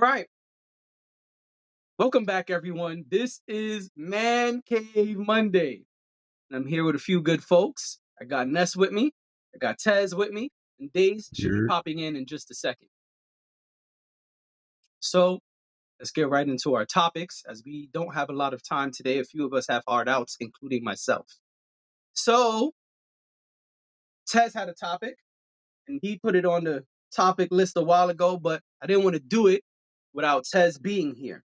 right. Welcome back, everyone. This is Man Cave Monday. And I'm here with a few good folks. I got Ness with me. I got Tez with me. And Days should be You're popping in just a second. So let's get right into our topics as we don't have a lot of time today. A few of us have hard outs, including myself. So Tez had a topic and he put it on the topic list a while ago, but I didn't want to do it without Tez being here.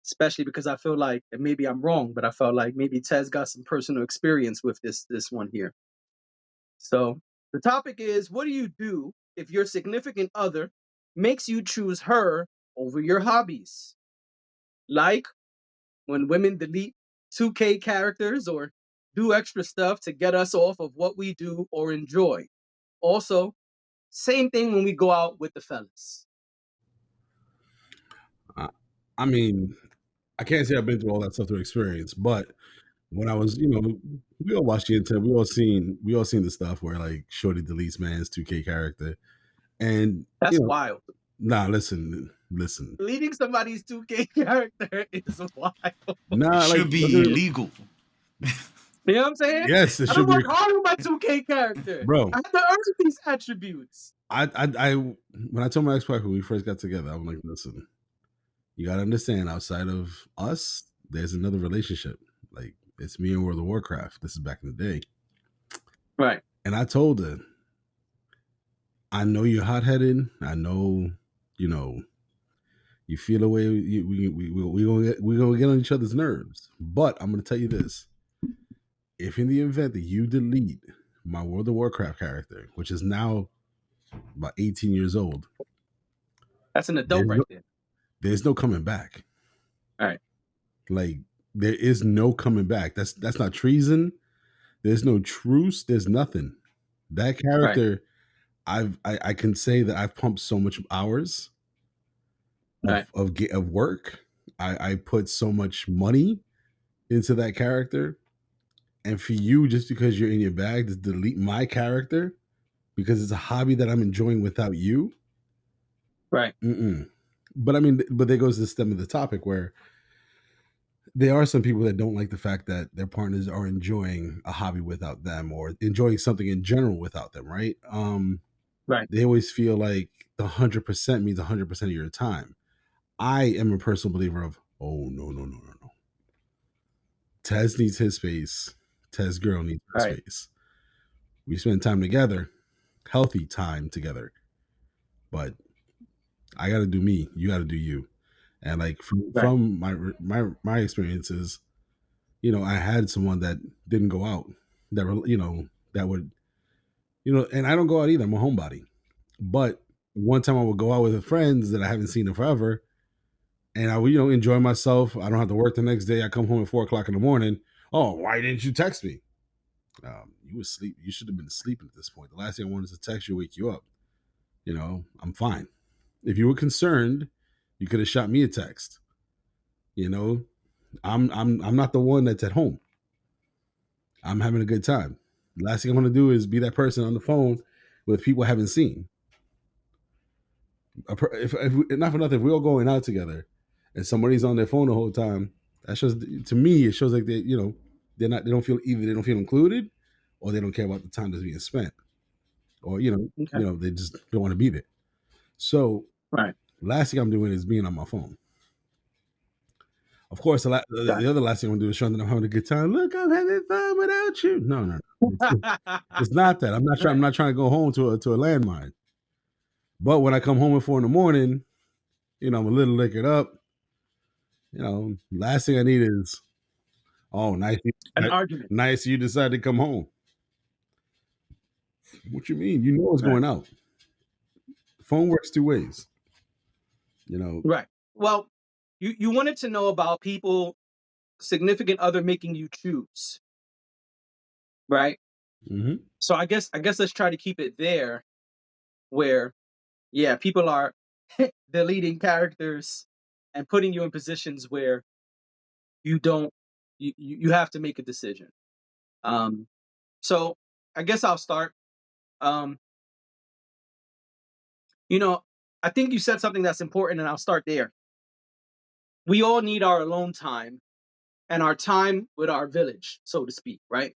Especially because I feel like, and maybe I'm wrong, but I felt like maybe Tez got some personal experience with this one here. So the topic is, what do you do if your significant other makes you choose her over your hobbies? Like when women delete 2K characters or do extra stuff to get us off of what we do or enjoy. Also, same thing when we go out with the fellas. I, I mean, I can't say I've been through all that stuff to experience, but when I was, we all watched the internet. We all seen the stuff where like Shorty deletes man's 2K character, and That's wild. listen. Deleting somebody's 2K character is wild. Nah, It like should be illegal. You know what I'm saying? yes, it I don't should be, work hard on my 2K character. bro. I have to earn these attributes. I when I told my ex-wife when we first got together, I'm like, listen, you gotta understand, outside of us, there's another relationship. Like it's me and World of Warcraft. This is back in the day, Right. and I told her, I know you're hot headed. I know, you know, you feel the way we gonna get on each other's nerves. But I'm gonna tell you this: if in the event that you delete my World of Warcraft character, which is now about 18 years old, That's an adult there's right no, there. there's no coming back. All right. Like there is no coming back. That's not treason. There's no truce. There's nothing. That Right. character, I can say that I've pumped so much hours Right. of work. I put so much money into that character, and for you, just because you're in your bag, to delete my character because it's a hobby that I'm enjoying without you. Right. Mm-mm. But I mean, but there goes the stem of the topic where there are some people that don't like the fact that their partners are enjoying a hobby without them or enjoying something in general without them, right? Right. They always feel like the 100% means 100% of your time. I am a personal believer of, oh, no. Tez needs his space. Tez girl needs her Right. space. We spend time together, healthy time together. But I got to do me. You got to do you. And like Right. from my experiences, I had someone that didn't go out, that would, and I don't go out either. I'm a homebody. But one time I would go out with friends that I haven't seen in forever, and I would, enjoy myself. I don't have to work the next day. I come home at 4 o'clock in the morning. Oh, why didn't you text me? You was asleep. You should have been sleeping at this point. The last thing I wanted to text you, wake you up. I'm fine. If you were concerned, you could have shot me a text. I'm not the one that's at home. I'm having a good time. The last thing I want to do is be that person on the phone with people I haven't seen. If not for nothing, if we're all going out together and somebody's on their phone the whole time, that shows, to me, it shows like they don't feel, either they don't feel included or they don't care about the time that's being spent, or Okay. they just don't want to be there. So Right. last thing I'm doing is being on my phone. Of course, the other last thing I'm gonna do is showing that I'm having a good time. Look, I'm having fun without you. No. It's not that. I'm not trying. I'm Right. not trying to go home to a landmine. But when I come home at 4 in the morning, I'm a little liquored up. Last thing I need is, oh, nice, An argument. nice. You decided to come home. What you mean? You know what's Right. going out. Phone works two ways. You know. Right. Well, you wanted to know about people, significant other making you choose. Right. Mm-hmm. So I guess let's try to keep it there where, yeah, people are deleting characters and putting you in positions where you don't you have to make a decision. Um, so I guess I'll start. Um, you know, I think you said something that's important, and I'll start there. We all need our alone time and our time with our village, so to speak, right?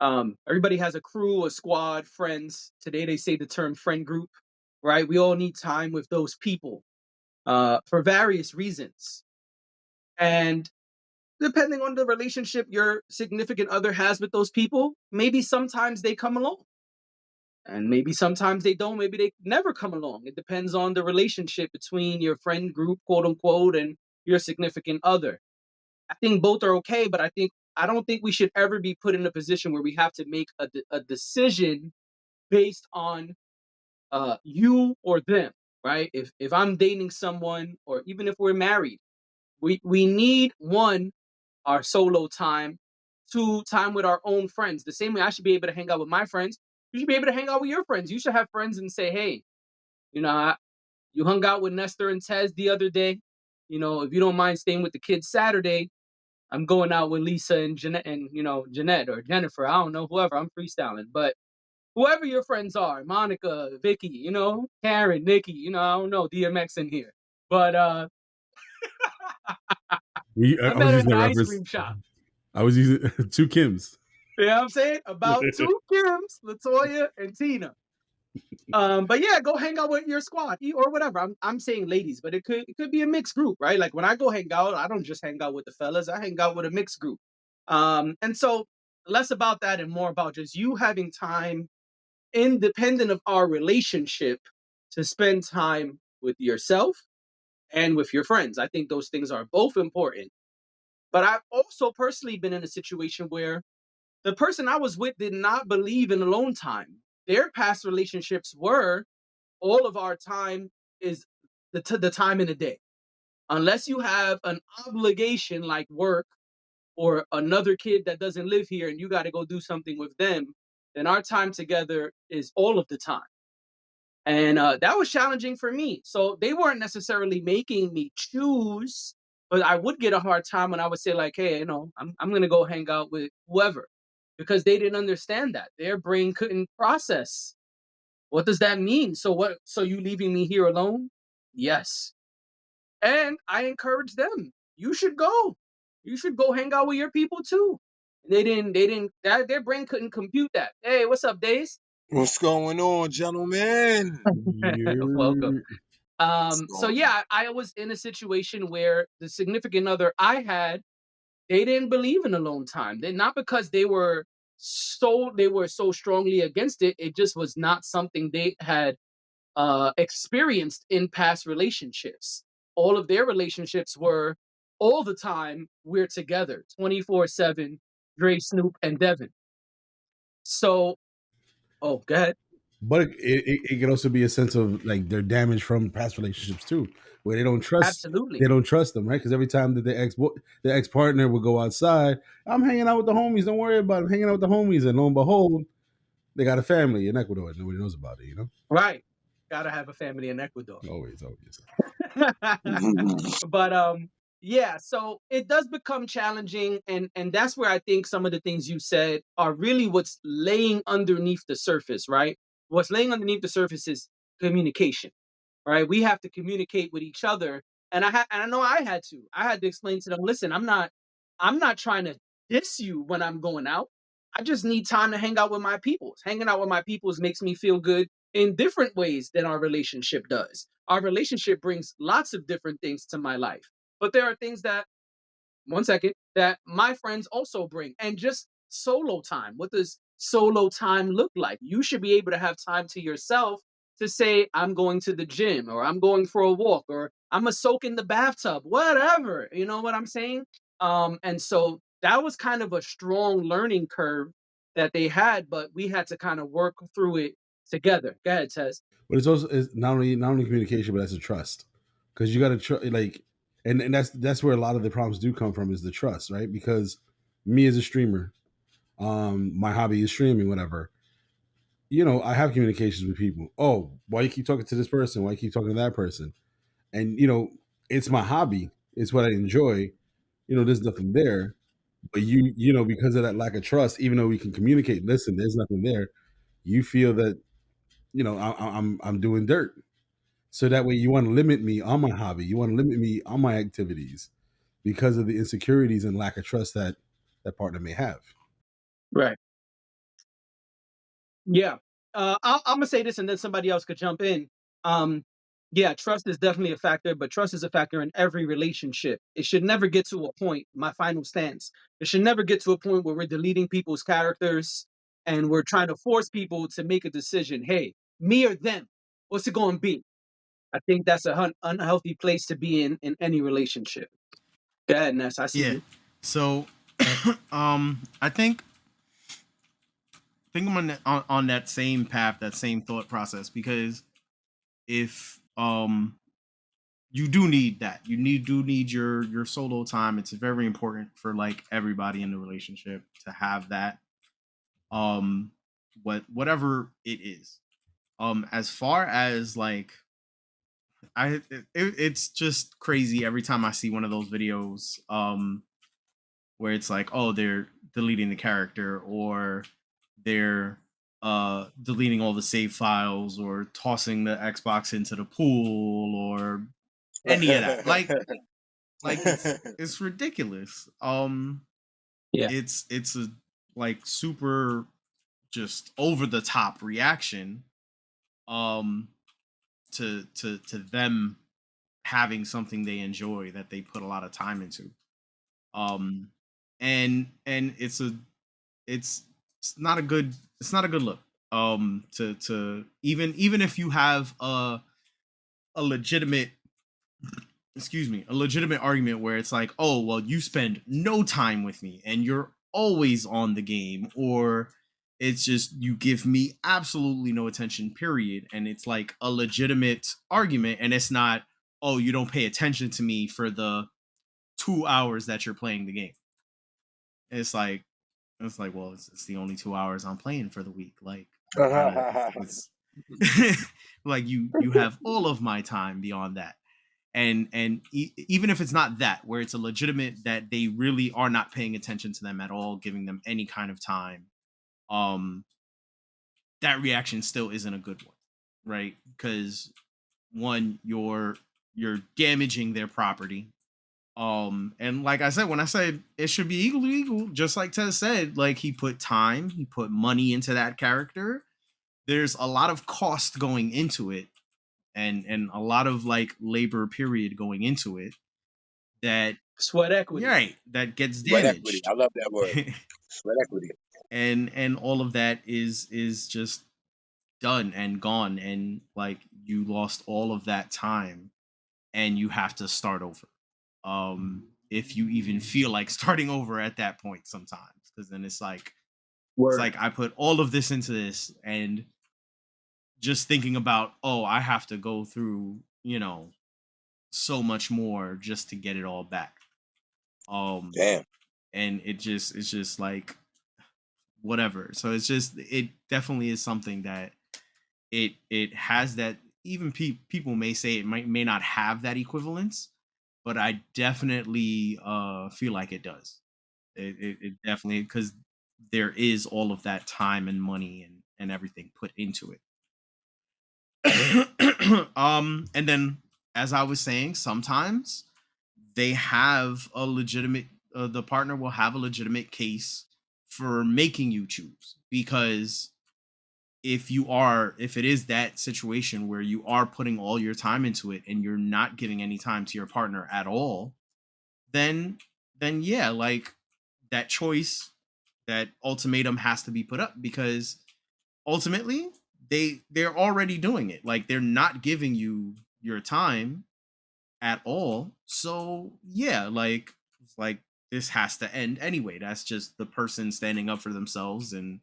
Everybody has a crew, a squad, friends. Today they say the term friend group, right? We all need time with those people for various reasons. And depending on the relationship your significant other has with those people, maybe sometimes they come along. And maybe sometimes they don't. Maybe they never come along. It depends on the relationship between your friend group, quote unquote, and your significant other. I think both are okay, but I don't think we should ever be put in a position where we have to make a decision based on you or them, right? If I'm dating someone, or even if we're married, we need one, our solo time, two, time with our own friends. The same way I should be able to hang out with my friends, you should be able to hang out with your friends. You should have friends and say, hey, you know, you hung out with Nestor and Tez the other day. You know, if you don't mind staying with the kids Saturday, I'm going out with Lisa and Jeanette, and Jeanette or Jennifer. I don't know, whoever. I'm freestyling, but whoever your friends are, Monica, Vicky, Karen, Nikki, I don't know, DMX in here, but I I was met her at using the that ice reference. cream shop. I was using two Kims. You know what I'm saying? About two Kims, Latoya and Tina. But yeah, go hang out with your squad or whatever. I'm saying ladies, but it could be a mixed group, right? Like when I go hang out, I don't just hang out with the fellas. I hang out with a mixed group. And so less about that and more about just you having time independent of our relationship to spend time with yourself and with your friends. I think those things are both important. But I've also personally been in a situation where the person I was with did not believe in alone time. Their past relationships were all of our time is the time in the day. Unless you have an obligation like work or another kid that doesn't live here and you got to go do something with them, then our time together is all of the time. And that was challenging for me. So they weren't necessarily making me choose, but I would get a hard time when I would say like, "Hey, I'm gonna go hang out with whoever," because they didn't understand that. Their brain couldn't process. What does that mean? So what? So you leaving me here alone? Yes. And I encourage them. You should go. You should go hang out with your people too. They didn't. They didn't. Their brain couldn't compute that. Hey, what's up, Days? What's going on, gentlemen? Welcome. Yeah. What's So going on? yeah, I was in a situation where the significant other I had, they didn't believe in alone time. They not because they were so strongly against it. It just was not something they had experienced in past relationships. All of their relationships were all the time we're together, 24/7, Dre, Snoop, and Devin. So, oh, go ahead. But it can also be a sense of like they're damaged from past relationships too, where Absolutely. they don't trust them, right? Because every time that their ex partner would go outside, I'm hanging out with the homies. Don't worry about it. I'm hanging out with the homies, and lo and behold, they got a family in Ecuador. Nobody knows about it. Right. Gotta have a family in Ecuador. Always, always. But yeah, so it does become challenging, and that's where I think some of the things you said are really what's laying underneath the surface, right? What's laying underneath the surface is communication, right? We have to communicate with each other, and I know I had to explain to them, listen, I'm not trying to diss you when I'm going out. I just need time to hang out with my peoples. Hanging out with my peoples makes me feel good in different ways than our relationship does. Our relationship brings lots of different things to my life, but there are things that, one second, that my friends also bring. And just solo time. What does solo time look like? You should be able to have time to yourself to say, I'm going to the gym, or I'm going for a walk, or I'm a soak in the bathtub, whatever. You know what I'm saying? And so that was kind of a strong learning curve that they had, but we had to kind of work through it together. Go ahead, Tez. But it's not only communication, but that's a trust, because you got to like, and that's where a lot of the problems do come from is the trust, right? Because me as a streamer, my hobby is streaming, whatever. I have communications with people. Oh, why you keep talking to this person? Why you keep talking to that person? And it's my hobby. It's what I enjoy. There's nothing there. But because of that lack of trust, even though we can communicate, listen, there's nothing there. You feel that I'm doing dirt. So that way you want to limit me on my hobby. You want to limit me on my activities because of the insecurities and lack of trust that that partner may have. Right. Yeah. I'm gonna say this, and then somebody else could jump in. Um, yeah, trust is definitely a factor, but trust is a factor in every relationship. It should never get to a point. My final stance. It should never get to a point where we're deleting people's characters and we're trying to force people to make a decision. Hey, me or them? What's it going to be? I think that's a unhealthy place to be in any relationship. Go ahead, Ness. I see Yeah. you. So, I think I'm on that same path, that same thought process, because if you do need that, do need your solo time. It's very important for like everybody in the relationship to have that. Whatever it is. As far as like it's just crazy every time I see one of those videos where it's like, oh, they're deleting the character, or they're deleting all the save files, or tossing the Xbox into the pool, or any of that. Like it's ridiculous. Yeah. It's a like super just over the top reaction um to them having something they enjoy that they put a lot of time into. Um and it's it's not a good look. To even if you have a legitimate, excuse me, a legitimate argument where it's like, oh, well, you spend no time with me and you're always on the game, or it's just you give me absolutely no attention, period. And it's like a legitimate argument, and it's not, oh, you don't pay attention to me for the 2 hours that you're playing the game. It's like, well, it's the only 2 hours I'm playing for the week. Like, kind of, it's like you have all of my time beyond that. And even if it's not that, where it's a legitimate that they really are not paying attention to them at all, giving them any kind of time, um that reaction still isn't a good one, right? Because one, you're damaging their property. And like I said, when I said it should be equal, just like Tez said, like he put time, he put money into that character. There's a lot of cost going into it, and a lot of like labor period going into it, that, Sweat equity. right, that gets Sweat equity. damaged. I love that word. Sweat equity. And all of that is just done and gone, and like you lost all of that time, and you have to start over. If you even feel like starting over at that point sometimes, because then it's Word. like I put all of this into this, and just thinking about, oh, I have to go through, so much more just to get it all back. Um Damn. and it's just like whatever. So it definitely is something that it has that, even people may say it may not have that equivalence, but I definitely feel like it does. It definitely, because there is all of that time and money and everything put into it. And then, as I was saying, sometimes they have a legitimate the partner will have a legitimate case for making you choose, because if it is that situation where you are putting all your time into it and you're not giving any time to your partner at all, then yeah, like that choice, that ultimatum has to be put up, because ultimately they're already doing it. Like, they're not giving you your time at all. So yeah, like it's like this has to end anyway. That's just the person standing up for themselves and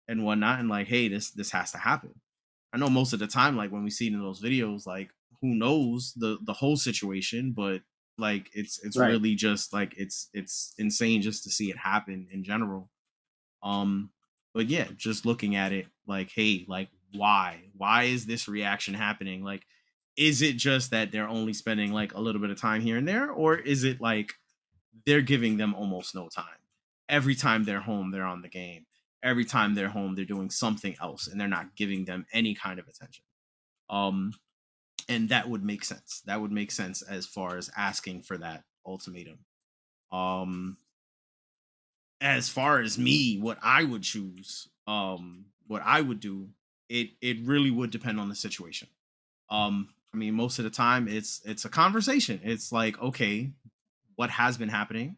whatnot, and like, hey, this has to happen. I know most of the time, like when we see it in those videos, like who knows the whole situation, but like it's Right. really just like it's insane just to see it happen in general. Um, but yeah, just looking at it, like, hey, like why is this reaction happening? Like, is it just that they're only spending like a little bit of time here and there, or is it like they're giving them almost no time? Every time they're home, they're on the game. Every time they're home, they're doing something else, and they're not giving them any kind of attention. Um, And that would make sense. That would make sense as far as asking for that ultimatum. Um, as far as me, what I would choose, what I would do, it really would depend on the situation. I mean, most of the time it's a conversation. It's like, okay, what has been happening?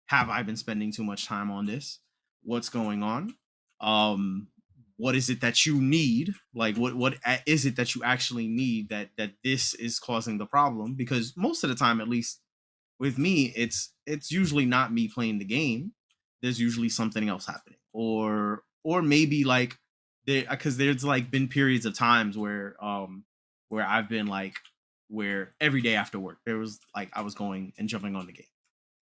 Have I been spending too much time on this? What's going on? Um, what is it that you need? Like, what is it that you actually need that this is causing the problem? Because most of the time, at least with me, it's usually not me playing the game. There's usually something else happening, or maybe like there, because there's like been periods of times where I've been like, where every day after work there was like I was going and jumping on the game.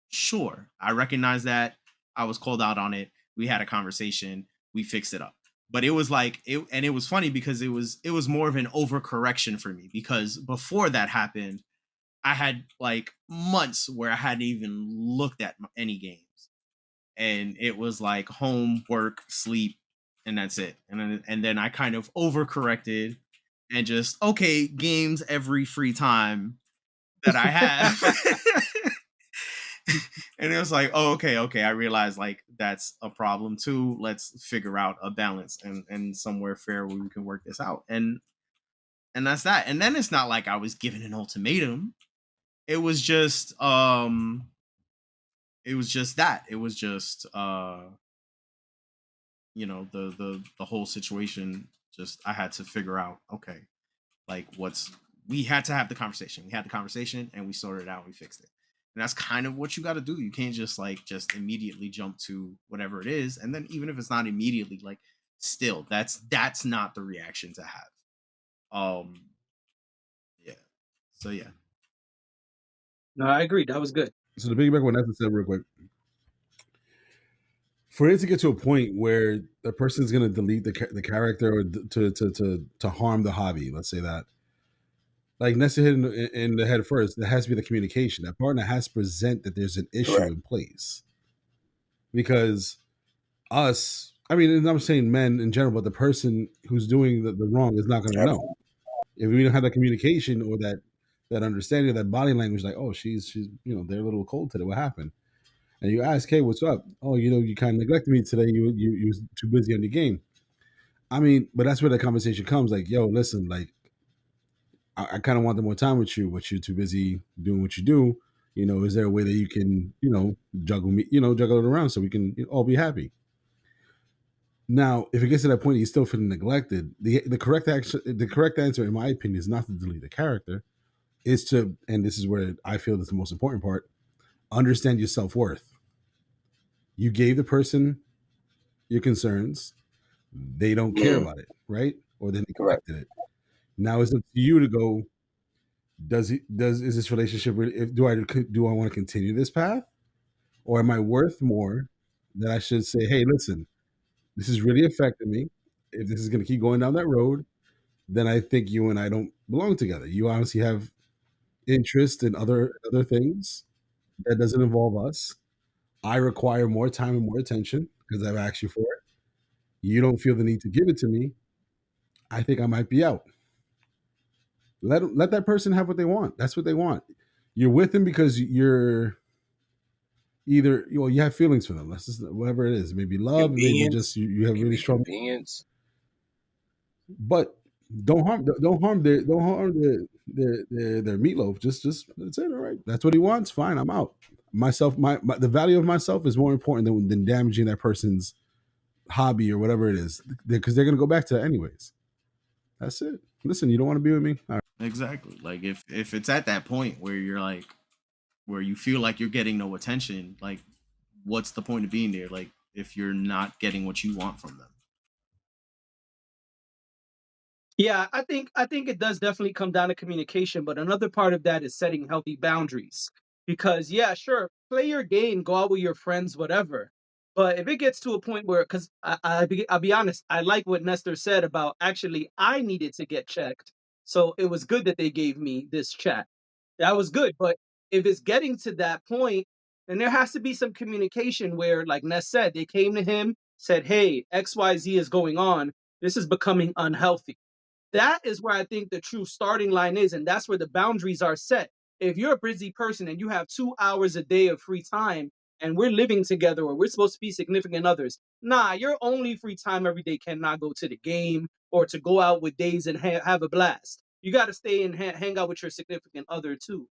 Sure, I recognize that. I was called out on it. We had a conversation. We fixed it up. But it was like and it was funny because it was more of an overcorrection for me, because before that happened, I had like months where I hadn't even looked at any games, and it was like home, work, sleep, and that's it. And then I kind of overcorrected and just, okay, games every free time that I have. And it was like, oh, okay, I realized like that's a problem too. Let's figure out a balance and somewhere fair where we can work this out. And that's that. And then it's not like I was given an ultimatum. It was just that. It was just the whole situation. Just, I had to figure out, okay, like we had to have the conversation. We had the conversation and we sorted it out. We fixed it. And that's kind of what you got to do. You can't just immediately jump to whatever it is. And then even if it's not immediately, like, still, that's not the reaction to have. Yeah. So yeah. No, I agree. That was good. So to piggyback what Nathan said real quick, for it to get to a point where the person's going to delete the character or to harm the hobby, let's say that, like Nessa hit in the head first, there has to be the communication. That partner has to present that there's an issue Correct. in place. Because us, I mean, and I'm saying men in general, but the person who's doing the wrong is not going to know. If we don't have that communication or that understanding, that body language, like, oh, she's they're a little cold today. What happened? And you ask, hey, what's up? Oh, you kind of neglected me today. You was too busy on your game. I mean, but that's where the conversation comes. Like, yo, listen, like, I kind of want more time with you, but you're too busy doing what you do. Is there a way that you can, juggle it around so we can all be happy? Now, if it gets to that point, he's still feeling neglected. The correct answer, in my opinion, is not to delete the character. Is to, and this is where I feel is the most important part, understand your self-worth. You gave the person your concerns. They don't care about it, right? Or they neglected it. Now it's up to you to go, is this relationship really, do I want to continue this path? Or am I worth more that I should say, hey, listen, this is really affecting me. If this is going to keep going down that road, then I think you and I don't belong together. You obviously have interest in other things that doesn't involve us. I require more time and more attention because I've asked you for it. You don't feel the need to give it to me. I think I might be out. Let that person have what they want. That's what they want. You're with them because you're either you have feelings for them. That's just whatever it is. Maybe love, maybe just you have really strong convenience. But don't harm their meatloaf. Just that's it. All right, that's what he wants. Fine, I'm out. Myself, the value of myself is more important than damaging that person's hobby or whatever it is, because they're gonna go back to that anyways. That's it. Listen, you don't want to be with me. All right. Exactly. Like if it's at that point where you're like, where you feel like you're getting no attention, like, what's the point of being there? Like, if you're not getting what you want from them. Yeah, I think it does definitely come down to communication, but another part of that is setting healthy boundaries. Because yeah, sure, play your game, go out with your friends, whatever. But if it gets to a point where, because I'll be honest, I like what Nestor said about actually I needed to get checked, so it was good that they gave me this chat. That was good. But if it's getting to that point, then there has to be some communication where, like Ness said, they came to him, said, "Hey, XYZ is going on. This is becoming unhealthy." That is where I think the true starting line is, and that's where the boundaries are set. If you're a busy person and you have 2 hours a day of free time, and we're living together or we're supposed to be significant others, nah, your only free time every day cannot go to the game or to go out with days and have a blast. You got to stay and hang out with your significant other too.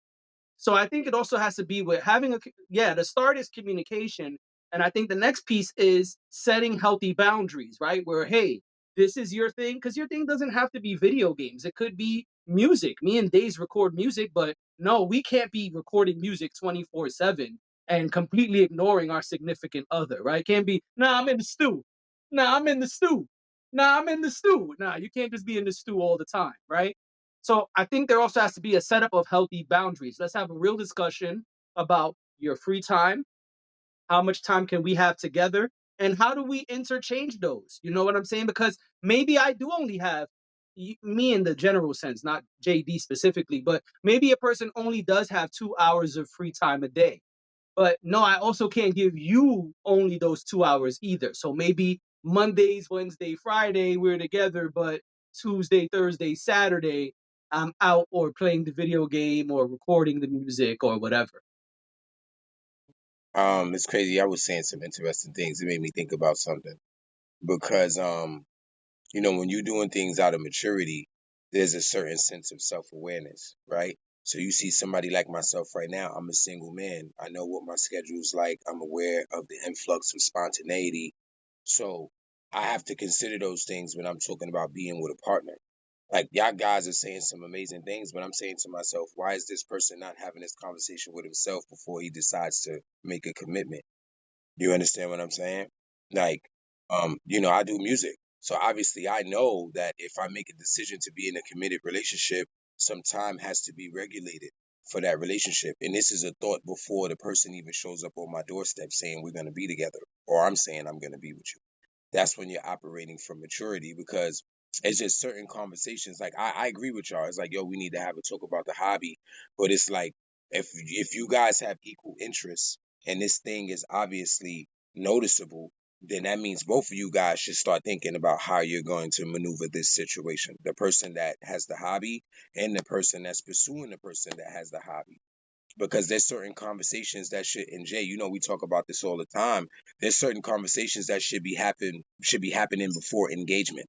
So I think it also has to be with having yeah, the start is communication. And I think the next piece is setting healthy boundaries, right? Where, hey, this is your thing, because your thing doesn't have to be video games. It could be music. Me and Days record music, but no, we can't be recording music 24/7 and completely ignoring our significant other, right? Can't be, nah, I'm in the stew. Nah, I'm in the stew. Nah, I'm in the stew. Nah, you can't just be in the stew all the time, right? So I think there also has to be a setup of healthy boundaries. Let's have a real discussion about your free time. How much time can we have together? And how do we interchange those? You know what I'm saying? Because maybe I do only have me in the general sense, not JD specifically, but maybe a person only does have 2 hours of free time a day. But no, I also can't give you only those 2 hours either. So maybe Mondays, Wednesday, Friday, we're together, but Tuesday, Thursday, Saturday, I'm out or playing the video game or recording the music or whatever. It's crazy. I was saying some interesting things. It made me think about something because, when you're doing things out of maturity, there's a certain sense of self-awareness, right? So you see somebody like myself right now, I'm a single man. I know what my schedule's like. I'm aware of the influx of spontaneity. So I have to consider those things when I'm talking about being with a partner. Like y'all guys are saying some amazing things, but I'm saying to myself, why is this person not having this conversation with himself before he decides to make a commitment? You understand what I'm saying? Like, I do music. So obviously I know that if I make a decision to be in a committed relationship, some time has to be regulated for that relationship. And this is a thought before the person even shows up on my doorstep saying we're gonna be together, or I'm saying I'm gonna be with you. That's when you're operating from maturity, because it's just certain conversations. Like I agree with y'all. It's like, yo, we need to have a talk about the hobby. But it's like if you guys have equal interests and this thing is obviously noticeable, then that means both of you guys should start thinking about how you're going to maneuver this situation. The person that has the hobby and the person that's pursuing the person that has the hobby, because there's certain conversations that should, and Jay, we talk about this all the time. There's certain conversations that should be happening before engagement.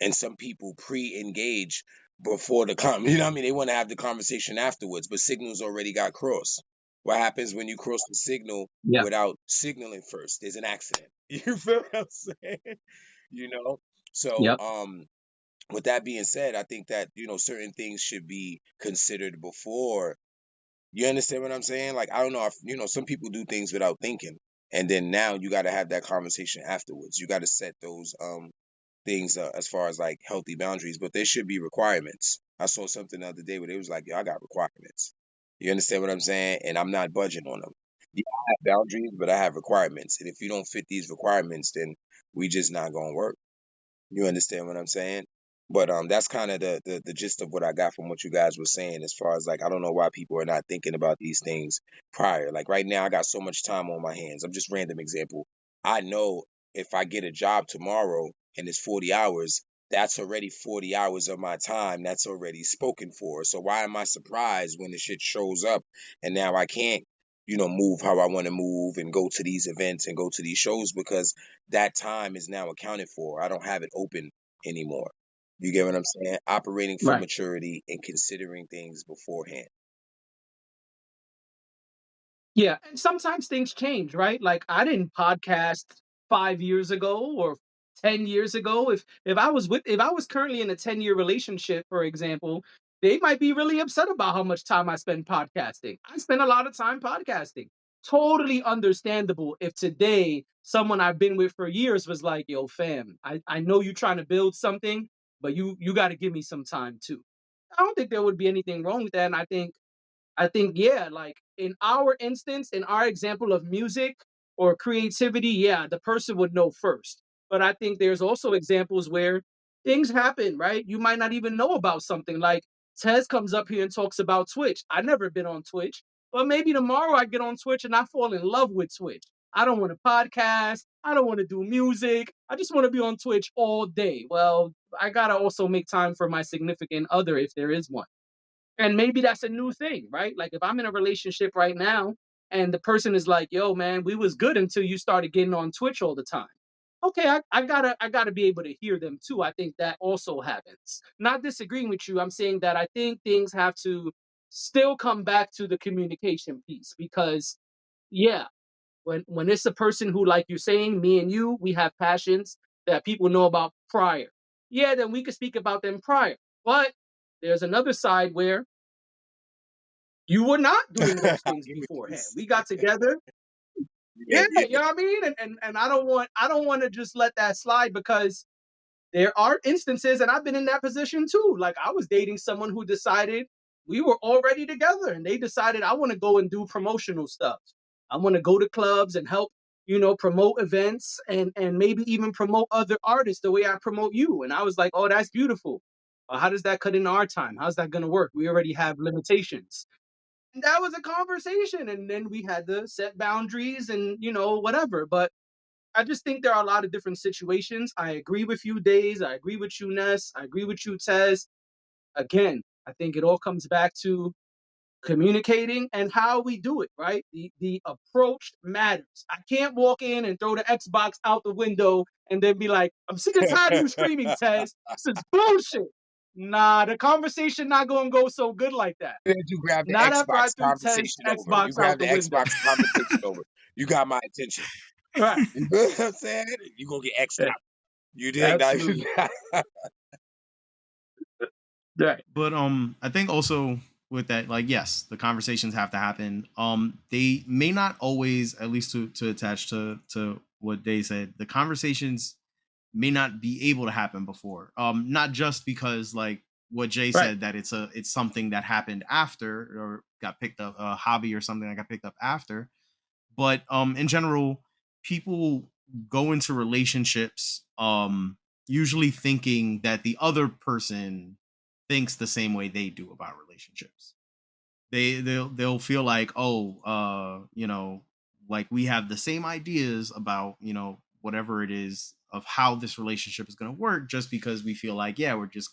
And some people pre-engage before the you know what I mean? They want to have the conversation afterwards, but signals already got crossed. What happens when you cross the signal Yeah. without signaling first? There's an accident. You feel what I'm saying? You know? So, Yep. with that being said, I think that, certain things should be considered before. You understand what I'm saying? Like, I don't know if, some people do things without thinking. And then now you got to have that conversation afterwards. You got to set those things as far as like healthy boundaries, but there should be requirements. I saw something the other day where it was like, yo, I got requirements. You understand what I'm saying? And I'm not budging on them. Yeah, I have boundaries, but I have requirements. And if you don't fit these requirements, then we just not going to work. You understand what I'm saying? But that's kind of the gist of what I got from what you guys were saying, as far as like, I don't know why people are not thinking about these things prior. Like right now I got so much time on my hands. I'm just random example. I know if I get a job tomorrow and it's 40 hours, that's already 40 hours of my time that's already spoken for. So why am I surprised when the shit shows up and now I can't, move how I want to move and go to these events and go to these shows, because that time is now accounted for. I don't have it open anymore. You get what I'm saying? Operating from Right. maturity and considering things beforehand. Yeah, and sometimes things change, right? Like I didn't podcast 5 years ago or 10 years ago. If I was currently in a 10-year relationship, for example, they might be really upset about how much time I spend podcasting. I spend a lot of time podcasting. Totally understandable if today someone I've been with for years was like, yo, fam, I know you're trying to build something, but you gotta give me some time too. I don't think there would be anything wrong with that. And I think, yeah, like in our instance, in our example of music or creativity, yeah, the person would know first. But I think there's also examples where things happen, right? You might not even know about something. Like Tez comes up here and talks about Twitch. I've never been on Twitch, but maybe tomorrow I get on Twitch and I fall in love with Twitch. I don't want to podcast. I don't want to do music. I just want to be on Twitch all day. Well, I gotta also make time for my significant other if there is one. And maybe that's a new thing, right? Like if I'm in a relationship right now and the person is like, yo, man, we was good until you started getting on Twitch all the time. Okay, I gotta be able to hear them too. I think that also happens. Not disagreeing with you. I'm saying that I think things have to still come back to the communication piece because yeah, when it's a person who, like you're saying, me and you, we have passions that people know about prior. Yeah, then we could speak about them prior. But there's another side where you were not doing those things Give me beforehand. this. We got together. Yeah, Yeah, yeah. you know what I mean? And I don't want to just let that slide because there are instances, and I've been in that position too. Like I was dating someone who decided we were already together, and they decided I want to go and do promotional stuff. I want to go to clubs and help, promote events and maybe even promote other artists the way I promote you. And I was like, oh, that's beautiful. How does that cut into our time? How's that going to work? We already have limitations. And that was a conversation, and then we had to set boundaries and whatever. But I just think there are a lot of different situations. I agree with you, Days. I agree with you, Ness. I agree with you, Tez. Again, I think it all comes back to communicating and how we do it, right? The approach matters. I can't walk in and throw the Xbox out the window and then be like, I'm sick and tired of you screaming, Tez. This is bullshit. Nah, the conversation not gonna go so good like that. Then you grab the Not after I Xbox threw Tez conversation over. You Xbox out grab the the window. Xbox conversation over. You got my attention. Right. You know what I'm saying? You gonna get X'd Yeah, out. You dig? absolutely. Right. But I think also with that, like, yes, the conversations have to happen. They may not always, at least to attach to what they said, the conversations may not be able to happen before. Not just because, like what Jay Right. said, that it's something that happened after or got picked up, a hobby or something that got picked up after, but in general, people go into relationships usually thinking that the other person thinks the same way they do about relationships. They'll feel like, oh, like we have the same ideas about, whatever it is of how this relationship is going to work, just because we feel like, yeah, we're just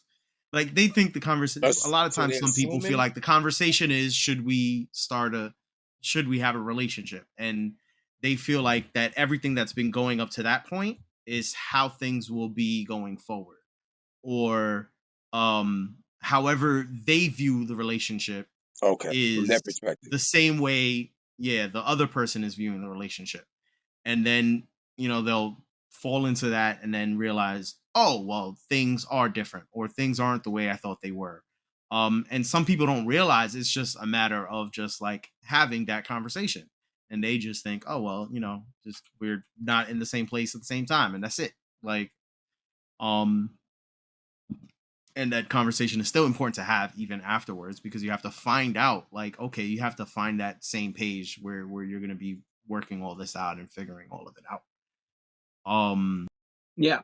like, they think the conversation, a lot of So times they're some people feel assuming. like the conversation is, should we have a relationship, and they feel like that everything that's been going up to that point is how things will be going forward, or however they view the relationship Okay, from is that perspective. the same way, yeah, the other person is viewing the relationship. And then, they'll fall into that and then realize, oh, well, things are different, or things aren't the way I thought they were. And some people don't realize it's just a matter of just like having that conversation. And they just think, oh, well, just we're not in the same place at the same time, and that's it. Like, um, and that conversation is still important to have even afterwards, because you have to find out, like, okay, you have to find that same page where you're going to be working all this out and figuring all of it out. Yeah,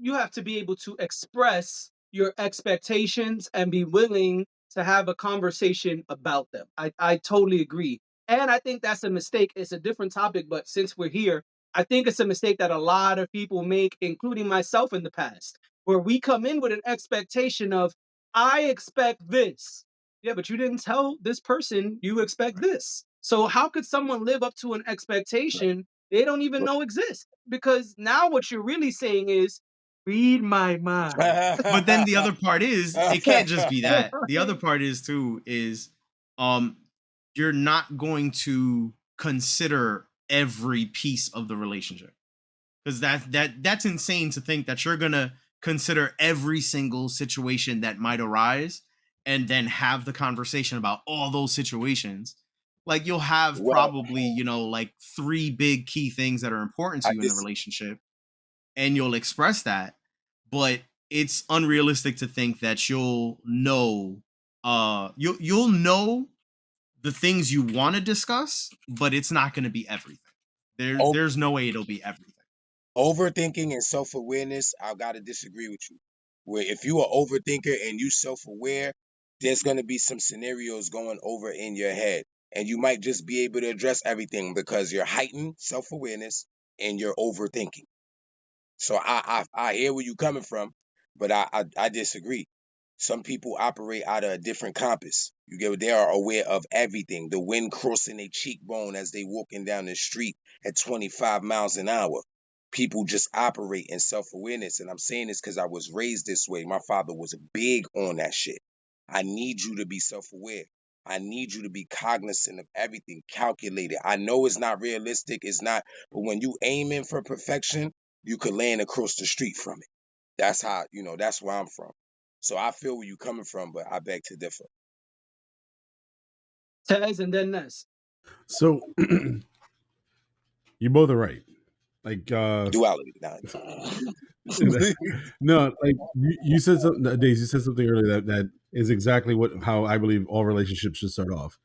you have to be able to express your expectations and be willing to have a conversation about them. I totally agree. And I think that's a mistake. It's a different topic, but since we're here, I think it's a mistake that a lot of people make, including myself in the past, where we come in with an expectation of, I expect this. Yeah, but you didn't tell this person you expect Right. this. So how could someone live up to an expectation they don't even know exists? Because now what you're really saying is, read my mind. But then the other part is, it can't just be Yeah. that. The other part is too is, um you're not going to consider every piece of the relationship, because that's insane to think that you're gonna consider every single situation that might arise and then have the conversation about all those situations. Like, you'll have Well, probably, like three big key things that are important I to you in the dis relationship, and you'll express that. But it's unrealistic to think that you'll know the things you want to discuss, but it's not going to be everything. There's no way it'll be everything. overthinking and self-awareness, I gotta disagree with you. Where if you are overthinker and you self-aware, there's gonna be some scenarios going over in your head, and you might just be able to address everything because you're heightened self-awareness and you're overthinking. So I hear where you coming from, but I disagree. Some people operate out of a different compass. You get what? They are aware of everything. The wind crossing their cheekbone as they walking down the street at 25 miles an hour. People just operate in self-awareness. And I'm saying this because I was raised this way. My father was big on that shit. I need you to be self-aware. I need you to be cognizant of everything, calculated. I know it's not realistic, it's not, but when you aiming for perfection, you could land across the street from it. That's how, that's where I'm from. So I feel where you coming from, but I beg to differ. Tez and then Ness. So you both are right. Like Duality. Nah. no, like you said something, Daisy, you said something earlier that is exactly how I believe all relationships should start off.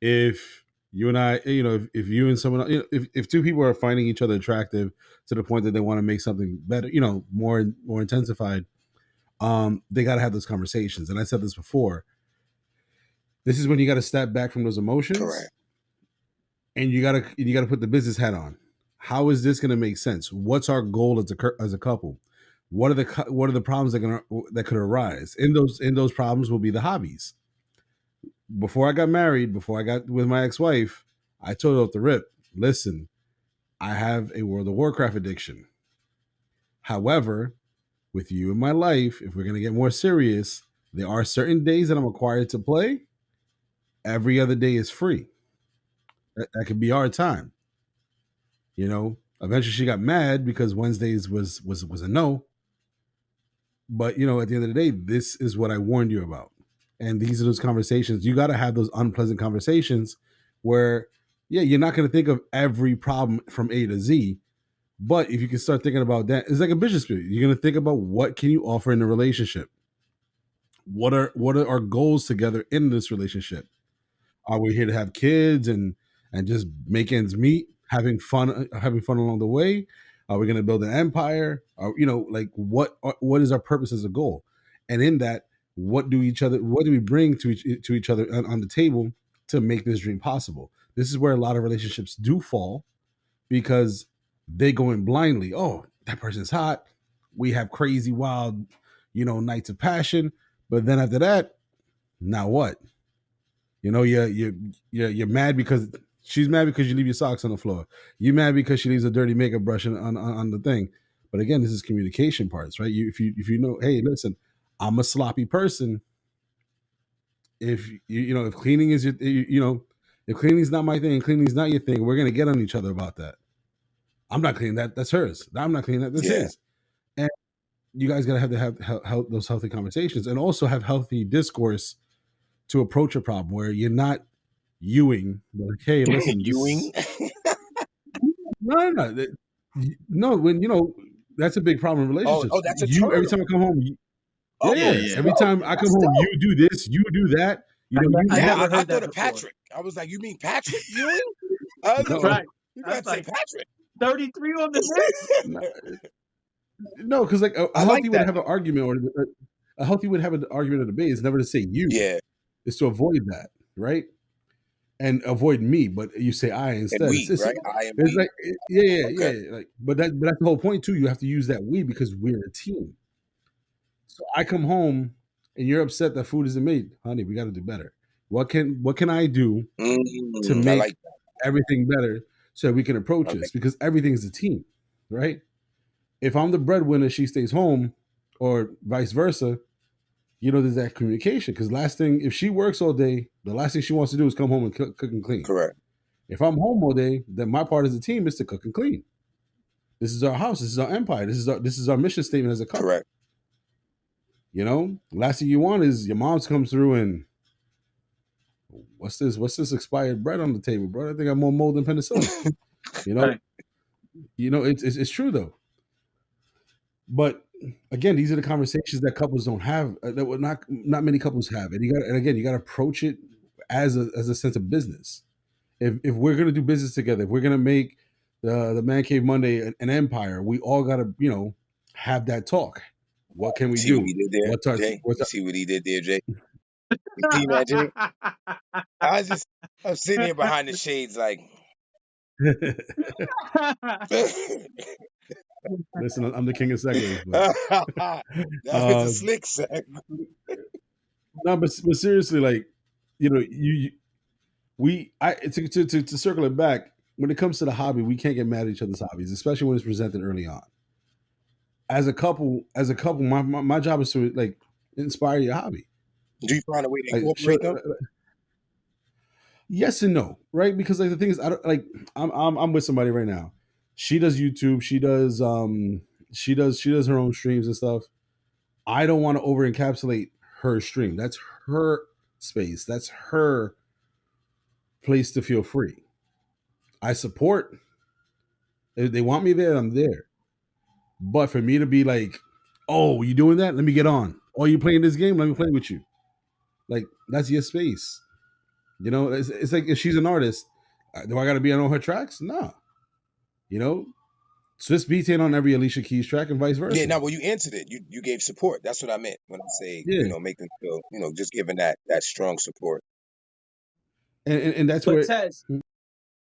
If you and I, if you and someone, if two people are finding each other attractive to the point that they want to make something better, more intensified, they got to have those conversations. And I said this before. This is when you got to step back from those emotions. Correct. And you gotta put the business hat on. How is this going to make sense? What's our goal as a couple? What are the problems that could arise? In those problems will be the hobbies. Before I got married, before I got with my ex-wife, I told her off the rip, listen, I have a World of Warcraft addiction. However, with you in my life, if we're going to get more serious, there are certain days that I'm required to play. Every other day is free. That could be our time. Eventually she got mad because Wednesdays was a no. But at the end of the day, this is what I warned you about. And these are those conversations. You got to have those unpleasant conversations where, yeah, you're not going to think of every problem from A to Z. But if you can start thinking about that, it's like a business spirit. You're going to think about what can you offer in a relationship? What are our goals together in this relationship? Are we here to have kids and just make ends meet, having fun along the way? Are we going to build an empire? Or what is our purpose as a goal? And in that, what do we bring to each other on the table to make this dream possible? This is where a lot of relationships do fall because they go in blindly. Oh, that person's hot. We have crazy, wild, nights of passion. But then after that, now what? You're mad because she's mad because you leave your socks on the floor. You're mad because she leaves a dirty makeup brush on the thing. But again, this is communication parts, right? If you know, hey, listen, I'm a sloppy person. If if cleaning is if cleaning is not my thing, cleaning is not your thing, we're gonna get on each other about that. I'm not cleaning that. That's hers. I'm not cleaning that. That's his. And you guys gotta have those healthy conversations and also have healthy discourse to approach a problem where you're not Ewing, like, hey, listen, Ewing? No. When that's a big problem in relationships. Oh, that's a term. Every time I come home, yeah. Every time I come home, you do this, you do that. I thought of Patrick. I was like, you mean Patrick Ewing? Right. You gotta say Patrick. 33 on the list. No, because like a healthy would have an argument or a healthy would have an argument or debate is never to say you. Yeah. It's to avoid that, right? And avoid me, but you say I instead. And we, right? I and it's we. like yeah. Like, but that's the whole point too. You have to use that we because we're a team. So I come home and you're upset that food isn't made, honey. We got to do better. What can I do to make everything better so we can approach this? Because everything's a team, right? If I'm the breadwinner, she stays home, or vice versa. There's that communication because if she works all day, the last thing she wants to do is come home and cook and clean. Correct. If I'm home all day, then my part as a team is to cook and clean. This is our house. This is our empire. This is our mission statement as a couple. Correct. Last thing you want is your mom's comes through and what's this expired bread on the table, bro? I think I'm more mold than penicillin. Right. It's true though. But again, these are the conversations that couples don't have. That not many couples have, and you got to approach it as a sense of business. If we're gonna do business together, if we're gonna make the Man Cave Monday an empire, we all got to have that talk. What can we do? What he did there, Jay? See what he did there, Jay? You see that, Jay? I'm sitting here behind the shades, like. Listen, I'm the king of segues, but That was a uh, slick seg. no, but seriously, like to circle it back. When it comes to the hobby, we can't get mad at each other's hobbies, especially when it's presented early on. As a couple, my job is to like inspire your hobby. Do you find a way to Like show, incorporate them? yes and no, right? Because like the thing is, I don't like. I'm with somebody right now. She does YouTube. She does her own streams and stuff. I don't want to over encapsulate her stream. That's her space. That's her place to feel free. I support. If they want me there, I'm there. But for me to be like, oh, you doing that? Let me get on. Oh, you playing this game? Let me play with you. Like that's your space. It's like if she's an artist, do I got to be on all her tracks? No. You know, Swiss Beats ain't on every Alicia Keys track, and vice Yeah, versa. no, well, you answered it. You gave support. That's what I meant when I say, Yeah, make them feel, just giving that strong support. and that's But where. Tez,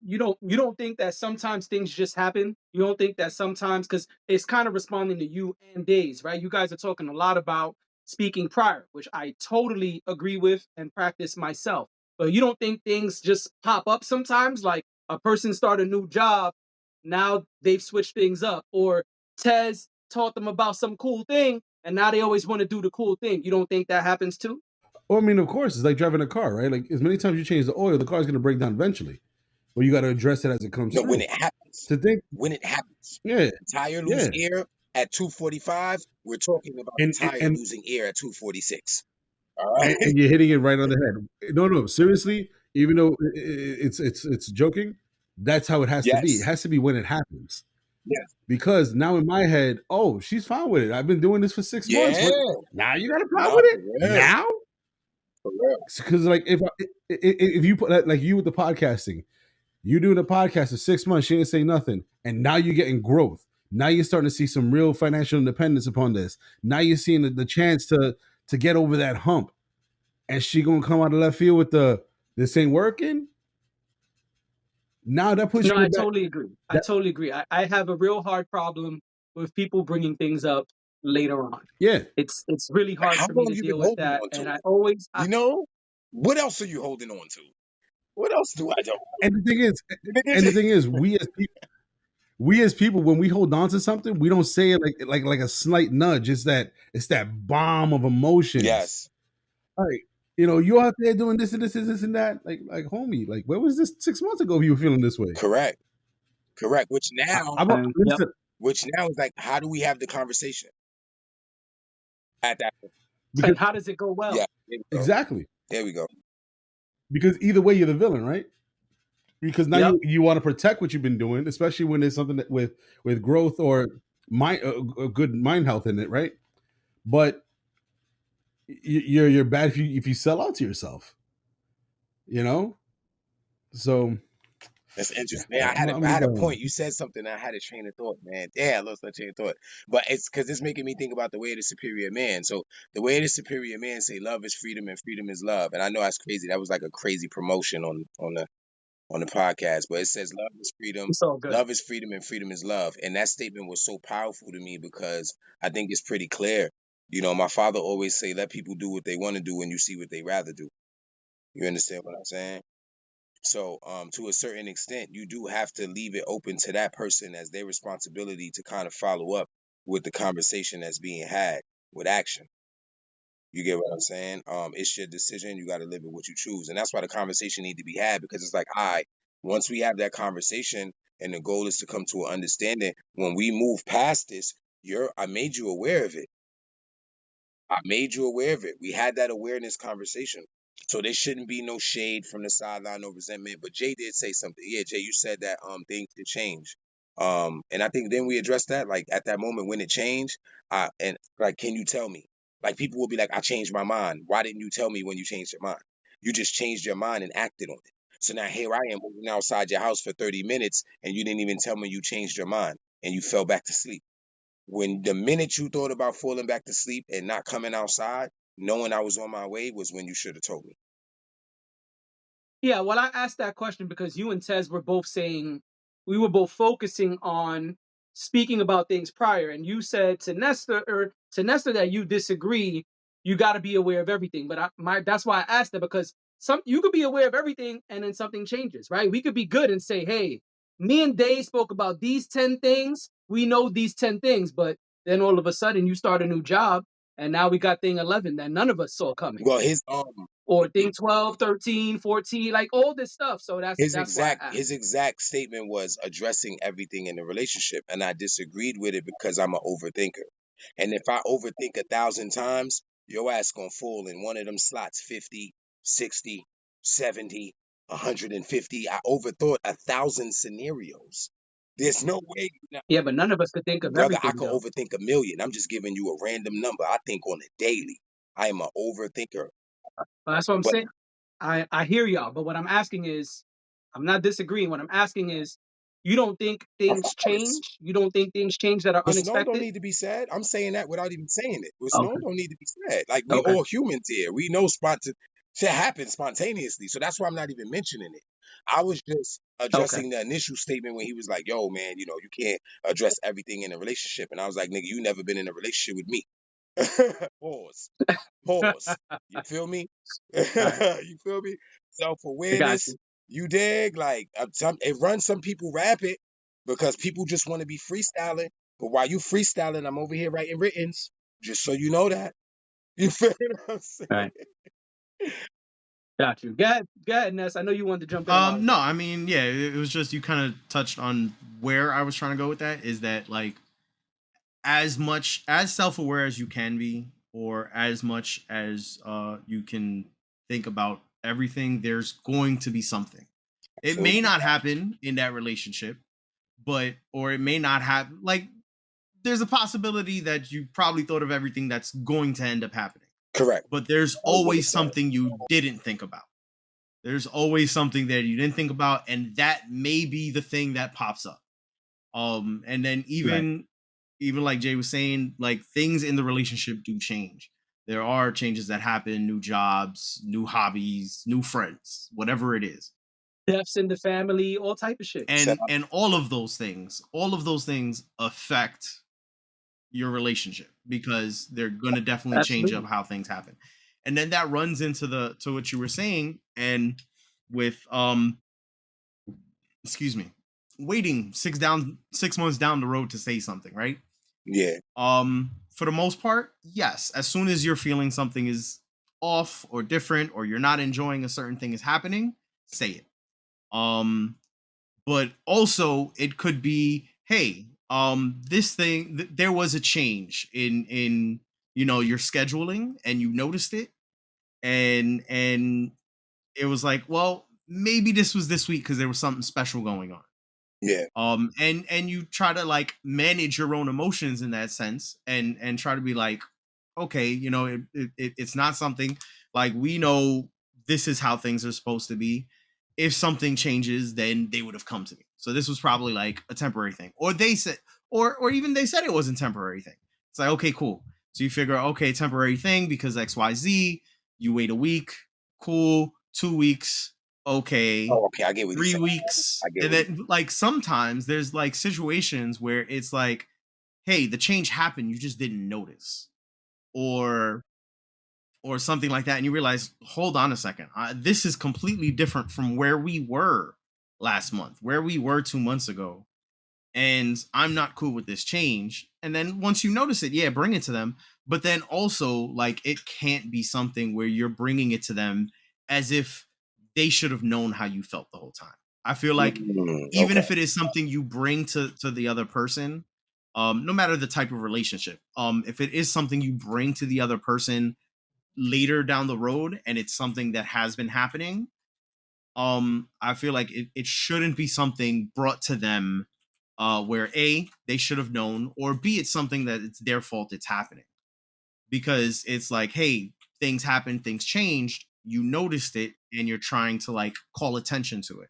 you don't think that sometimes things just happen? You don't think that sometimes, because it's kind of responding to you and Days, right? You guys are talking a lot about speaking prior, which I totally agree with and practice myself. But you don't think things just pop up sometimes, like a person start a new job, now they've switched things up, or Tez taught them about some cool thing and now they always want to do the cool thing. You don't think that happens too? Well, I mean, of course, it's like driving a car, right? Like as many times you change the oil, the car's going to break down eventually. But you got to address it as it comes No, when through. it happens, To think, when it happens, yeah, tire lose yeah, air at 245. We're talking about the and tire and losing air at 246. All right. and you're hitting it right on the head. No, no, seriously. Even though it's joking, that's how it has to be. It Yes. has to be when it happens. Yes. Because now in my head, oh, she's fine with it. I've been doing this for 6 months. Yeah. What now? You got a problem No, with for it real. now? For real. Because like if you put like you with the podcasting, you doing a podcast for 6 months, she didn't say nothing, and now you're getting growth. Now you're starting to see some real financial independence upon this. Now you're seeing the chance to get over that hump, and she gonna come out of left field with the this ain't working. Now that puts No, you I in that totally agree. I that totally agree. I have a real hard problem with people bringing things up later on. yeah. It's really But hard how for me long to you been deal with holding that. on to And I it? always What else are you holding on to? What else do I don't? And the thing is, we as people, when we hold on to something, we don't say it like a slight nudge. It's that bomb of emotions. Yes. Like, you out there doing this and this and this and that. Like homie, like where was this 6 months ago? You were feeling this way. Correct. Which I, now, I'm yep. listen is like, how do we have the conversation at that point? because And how does it go well? Yeah. There we go. exactly There we go. because either way you're the villain, right? Because now Yep. you want to protect what you've been doing, especially when there's something that with growth or mind a good mind health in it, right? But you're bad if you sell out to yourself, you know. So That's yeah, interesting. Man, I'm I gonna had a go. point. You said something. I had a train of thought, man. Yeah, I lost that train of thought. But it's because it's making me think about the way of the superior man. So the way of the superior man say love is freedom and freedom is love. And I know that's crazy. That was like a crazy promotion on the podcast. But it says It's all good. love is freedom, and freedom is love. And that statement was so powerful to me because I think it's pretty clear. My father always say, let people do what they want to do and you see what they rather do. You understand what I'm saying? So, to a certain extent, you do have to leave it open to that person as their responsibility to kind of follow up with the conversation that's being had with action. You get what I'm saying? It's your decision. You got to live with what you choose, and that's why the conversation need to be had because it's like, once we have that conversation, and the goal is to come to an understanding. When we move past this, I made you aware of it. I made you aware of it. We had that awareness conversation. So there shouldn't be no shade from the sideline, no resentment. But Jay did say something. Yeah, Jay, you said that things could change. And I think then we addressed that, like at that moment when it changed, and like, can you tell me? Like people will be like, I changed my mind. Why didn't you tell me when you changed your mind? You just changed your mind and acted on it. So now here I am waiting outside your house for 30 minutes and you didn't even tell me you changed your mind and you fell back to sleep. When the minute you thought about falling back to sleep and not coming outside, knowing I was on my way was when you should have told me. Yeah, well, I asked that question because you and Tez were both saying we were both focusing on speaking about things prior, and you said to Nestor that you disagree. You got to be aware of everything. But that's why I asked that, because some you could be aware of everything and then something changes, right? We could be good and say, hey, me and Dave spoke about these 10 things. We know these 10 things, but then all of a sudden you start a new job and now we got thing 11 that none of us saw coming, Well, or thing 12, 13, 14, like all this stuff. So that's why I his asked. exact statement was addressing everything in the relationship, and I disagreed with it because I'm an overthinker. And if I overthink 1,000 times, your ass gonna fall in one of them slots, 50, 60, 70, 150. I overthought 1,000 scenarios. There's no way, Yeah, but none of us could think of brother, I everything could though. overthink a million. I'm just giving you a random number. I think on a daily. I am an overthinker. But that's what I'm But saying. I hear y'all, but what I'm asking is, I'm not disagreeing. What I'm asking is, you don't think of things course. change? You don't think things change that are But snow don't unexpected? need to be said. I'm saying that without even saying it. But snow Okay. don't need to be said. Like, we Okay. all humans here. We know shit happens spontaneously. So that's why I'm not even mentioning it. I was just Okay. addressing the initial statement when he was like, yo, man, you can't address everything in a relationship. And I was like, nigga, you never been in a relationship with me. Pause. Pause. You feel me? All right. You feel me? Self I got awareness. you. You dig? Like, it runs some people rapid because people just want to be freestyling. But while you freestyling, I'm over here writing writtens. Just so you know that. You feel what I'm All saying? right. Got you. Go ahead, Ness. I know you wanted to jump in a while No, ago. I mean, yeah, it was just you kind of touched on where I was trying to go with that. Is that like as much as self-aware as you can be, or as much as you can think about everything, there's going to be something. It Feel may me? not happen in that relationship, but or it may not have like there's a possibility that you probably thought of everything that's going to end up happening. Correct. But there's I was gonna always say. something you didn't think about. There's always something that you didn't think about, and that may be the thing that pops up. And then Right. even like Jay was saying, like things in the relationship do change. There are changes that happen, new jobs, new hobbies, new friends, whatever it is. Deaths in the family, all type of shit. Said And all of those things affect your relationship because they're going to definitely change up Absolutely. how things happen. And then that runs into the to what you were saying, and with excuse me, waiting 6 months down the road to say something, right? yeah, For the most part, yes. As soon as you're feeling something is off or different, or you're not enjoying a certain thing is happening, say it. Um, but also it could be, hey, this thing, there was a change in your scheduling, and you noticed it, and it was like, well, maybe this was this week because there was something special going on. yeah, And you try to like manage your own emotions in that sense, and try to be like, okay, it's not something, like, we know this is how things are supposed to be. If something changes, then they would have come to me, so this was probably like a temporary thing, or they said, or even they said it wasn't temporary thing. It's like, okay, cool. So you figure, okay, temporary thing because XYZ. You wait a week, cool. 2 weeks, okay. oh, okay, I get what he's three saying. weeks I get and what he then like sometimes there's like situations where it's like, hey, the change happened, you just didn't notice, or something like that, and you realize, hold on a second, this is completely different from where we were last month, where we were 2 months ago, and I'm not cool with this change. And then once you notice it, yeah, bring it to them. But then also, like, it can't be something where you're bringing it to them as if they should have known how you felt the whole time. I feel like even okay. if it is something you bring to the other person, no matter the type of relationship, if it is something you bring to the other person later down the road and it's something that has been happening, I feel like it shouldn't be something brought to them where A, they should have known, or B, it's something that it's their fault it's happening. Because it's like, hey, things happened, things changed, you noticed it, and you're trying to like call attention to it,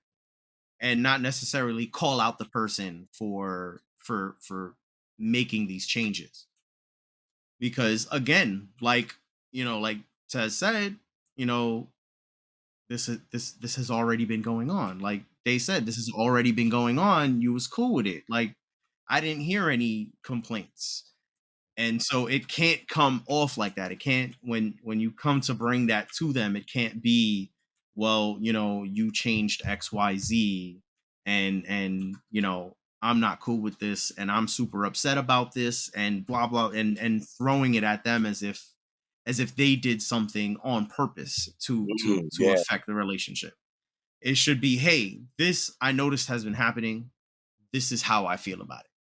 and not necessarily call out the person for making these changes. Because again, like Tez said, you know, this has already been going on. Like they said, this has already been going on. You was cool with it. Like I didn't hear any complaints. And so it can't come off like that. It can't, when you come to bring that to them, it can't be, well, you changed XYZ, and I'm not cool with this, and I'm super upset about this, and blah blah, and throwing it at them as if they did something on purpose to Yeah. affect the relationship. It should be, hey, this I noticed has been happening. This is how I feel about it.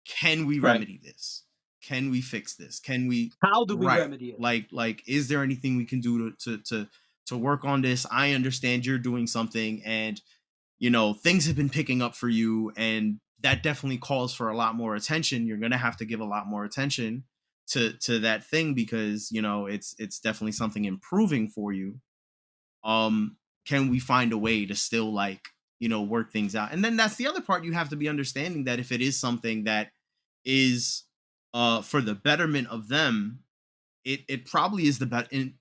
Can we Right. remedy this? Can we fix this? Can we How do we right? remedy it? Like is there anything we can do to work on this? I understand you're doing something, and things have been picking up for you, and that definitely calls for a lot more attention. You're going to have to give a lot more attention to that thing, because it's definitely something improving for you. Can we find a way to still, like, work things out? And then that's the other part. You have to be understanding that if it is something that is for the betterment of them, it probably is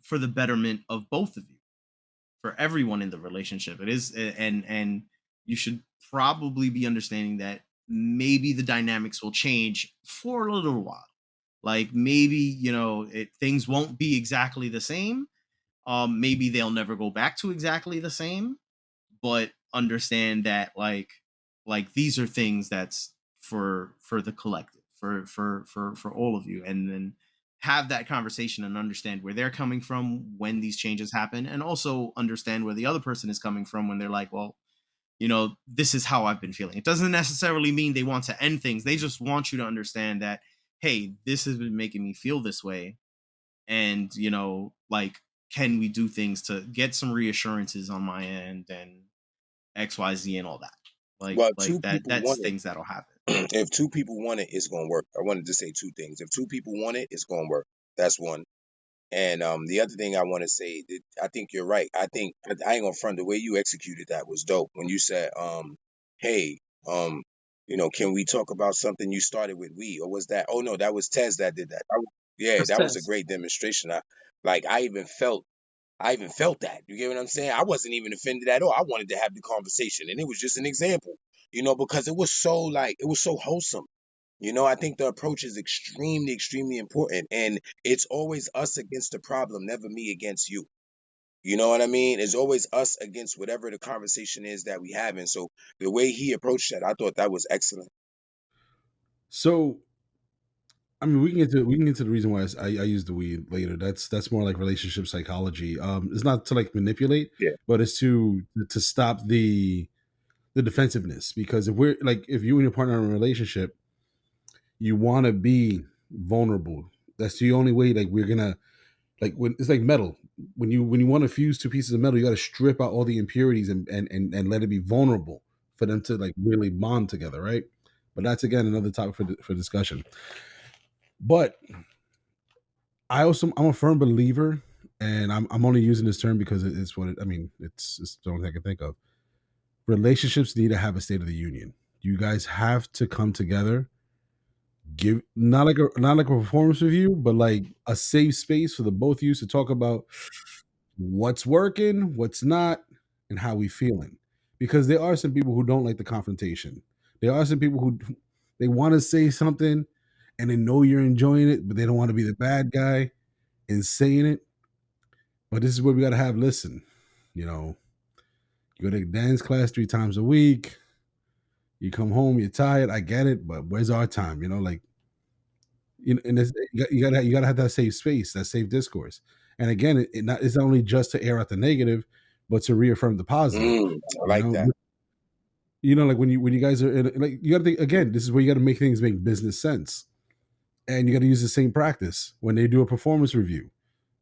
for the betterment of both of you, for everyone in the relationship. It is, and you should probably be understanding that maybe the dynamics will change for a little while. Like, maybe things won't be exactly the same. Maybe they'll never go back to exactly the same, but understand that, like these are things that's for the collective, for all of you. And then have that conversation and understand where they're coming from when these changes happen, and also understand where the other person is coming from when they're like, well, this is how I've been feeling. It doesn't necessarily mean they want to end things. They just want you to understand that, hey, this has been making me feel this way, and like, can we do things to get some reassurances on my end, and XYZ and all that. like Well, like two that people that's want things that'll happen. it. If two people want it, it's gonna work. I wanted to say two things. If two people want it, it's gonna work. That's one. And the other thing I want to say, that I think you're right. I think I ain't gonna front, the way you executed that was dope. When you said, hey, um, can we talk about something you started with we, or was that? Oh no, that was Tez that did that. Yeah, That's that was a Tez. great demonstration. I even felt that. You get what I'm saying? I wasn't even offended at all. I wanted to have the conversation, and it was just an example, because it was so wholesome. I think the approach is extremely, extremely important, and it's always us against the problem, never me against you. You know what I mean? It's always us against whatever the conversation is that we have. And so the way he approached that, I thought that was excellent. So I mean, we can get to the reason why I use the weed later. That's more like relationship psychology. It's not to like manipulate, Yeah. but it's to stop the defensiveness. Because if you and your partner are in a relationship, you want to be vulnerable. That's the only way. Like, we're gonna, like, when it's like metal. When you want to fuse two pieces of metal, you got to strip out all the impurities and let it be vulnerable for them to like really bond together, right? But that's again another topic for discussion. But I'm a firm believer, and I'm only using this term because it's what I mean. It's the only thing I can think of. Relationships need to have a state of the union. You guys have to come together, give not like a performance review, but like a safe space for the both of you to talk about what's working, what's not, and how we feeling. Because there are some people who don't like the confrontation. There are some people who they want to say something and they know you're enjoying it, but they don't want to be the bad guy in saying it. But this is where we gotta have listen. You know, you go to dance class 3 times a week. You come home, you're tired. I get it, but where's our time? Like, and you gotta have that safe space, that safe discourse. And again, it's not only just to air out the negative, but to reaffirm the positive. I You like know, that. like when you guys are like, you gotta think again. This is where you gotta make things make business sense, and you gotta use the same practice when they do a performance review.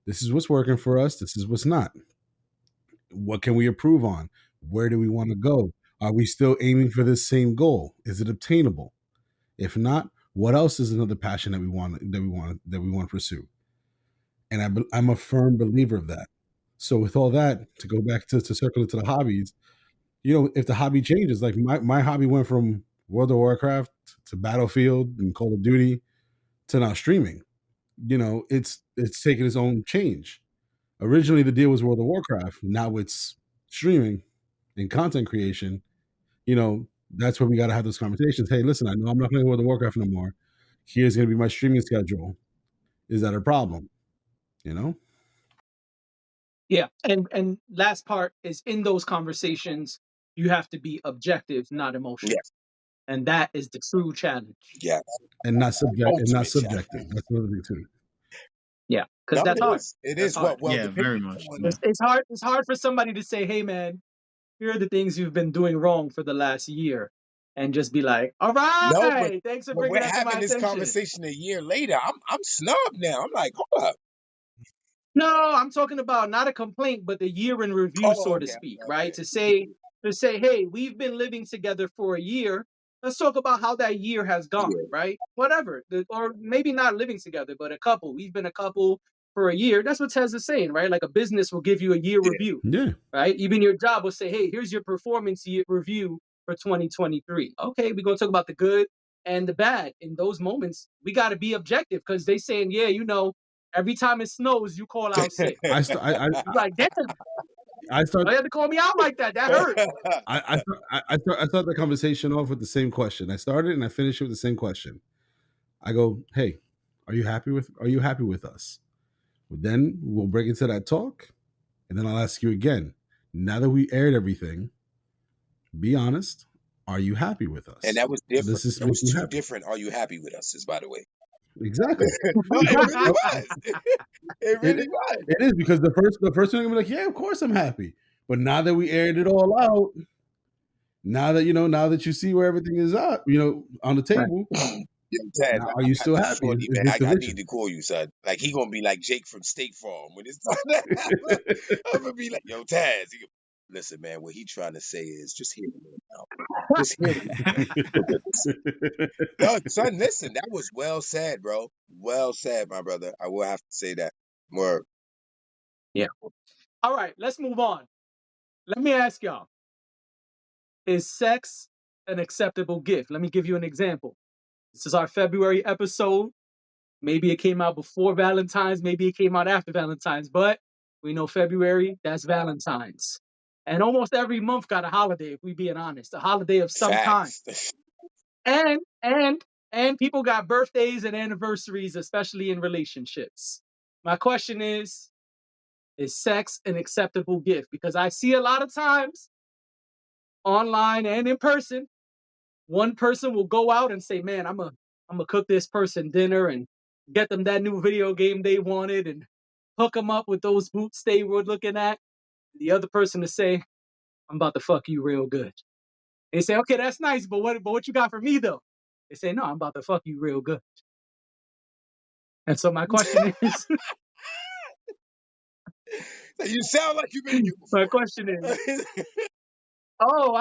This is what's working for us. This is what's not. What can we improve on? Where do we want to go? Are we still aiming for this same goal? Is it obtainable? If not, what else is another passion that we want to pursue? And I'm a firm believer of that. So with all that, to go back to circle it to the hobbies, if the hobby changes, like my hobby went from World of Warcraft to Battlefield and Call of Duty to now streaming. It's taken its own change. Originally, the deal was World of Warcraft. Now it's streaming and content creation. You know, That's where we got to have those conversations. Hey, listen, I know I'm not playing World of Warcraft no more. Here's going to be my streaming schedule. Is that a problem? You know? Yeah, and last part is in those conversations, you have to be objective, not emotional, Yes, and that is the true challenge. yes. And not Ultimate challenge. subjective. That's another thing too. Yeah, because No, that's it hard. is. It That's is. Well, hard. well, Yeah, very depending much. on Yeah. It's hard. It's hard for somebody to say, "Hey, man, here are the things you've been doing wrong for the last year," and just be like, "All no, right, thanks for but bringing we're that to my having this attention." conversation a year later. I'm snubbed now. I'm like, hold up. No, I'm talking about not a complaint, but the year in review, Oh, so to okay, speak, right? okay. To say, hey, we've been living together for a year. Let's talk about how that year has gone, Yeah, right? Whatever. Or maybe not living together, but a couple. We've been a couple for a year. That's what Tez is saying, right? Like a business will give you a year yeah. review, Yeah. right? Even your job will say, hey, here's your performance year review for 2023. Okay, we're gonna talk about the good and the bad. In those moments, we gotta be objective because they saying, yeah, every time it snows, you call out sick. I st- It's like, damn, I start you had to call me out like that. That hurt. I start the conversation off with the same question. I started and I finish it with the same question. I go, "Hey, are you happy with us?" Then we'll break into that talk, and then I'll ask you again. Now that we aired everything, be honest. Are you happy with And us? that was Does different. this That make was you two happy? different. Are you happy with us? Is by the way. Exactly. No, it Because really was. It it, really was. it is because the first thing I'm like, yeah, of course I'm happy. But now that we aired it all out, now that you see where everything is up, on the Right. table. Yo, Taz, Now, I are you got still this happy? shorty, Is man. this the I need vision? to call you, son. Like he gonna be like Jake from State Farm when it's time to happen. I'm gonna be like, yo, Taz. Listen, man. What he trying to say is just hear me out. Just hear me out. No, son. Listen, that was well said, bro. Well said, my brother. I will have to say that. More. Yeah. All right, let's move on. Let me ask y'all, is sex an acceptable gift? Let me give you an example. This is our February episode. Maybe it came out before Valentine's, maybe it came out after Valentine's, but we know February, that's Valentine's. And almost every month got a holiday, if we being honest, a holiday of some kind. Facts. And and and people got birthdays and anniversaries, especially in relationships. My question is sex an acceptable gift? Because I see a lot of times online and in person, one person will go out and say, "Man, I'm gonna cook this person dinner and get them that new video game they wanted and hook them up with those boots they were looking at." The other person to say, "I'm about to fuck you real good." They say, "Okay, that's nice, but what you got for me though?" They say, "No, I'm about to fuck you real good." And so my question is, You sound like you've been here my before. question is, oh,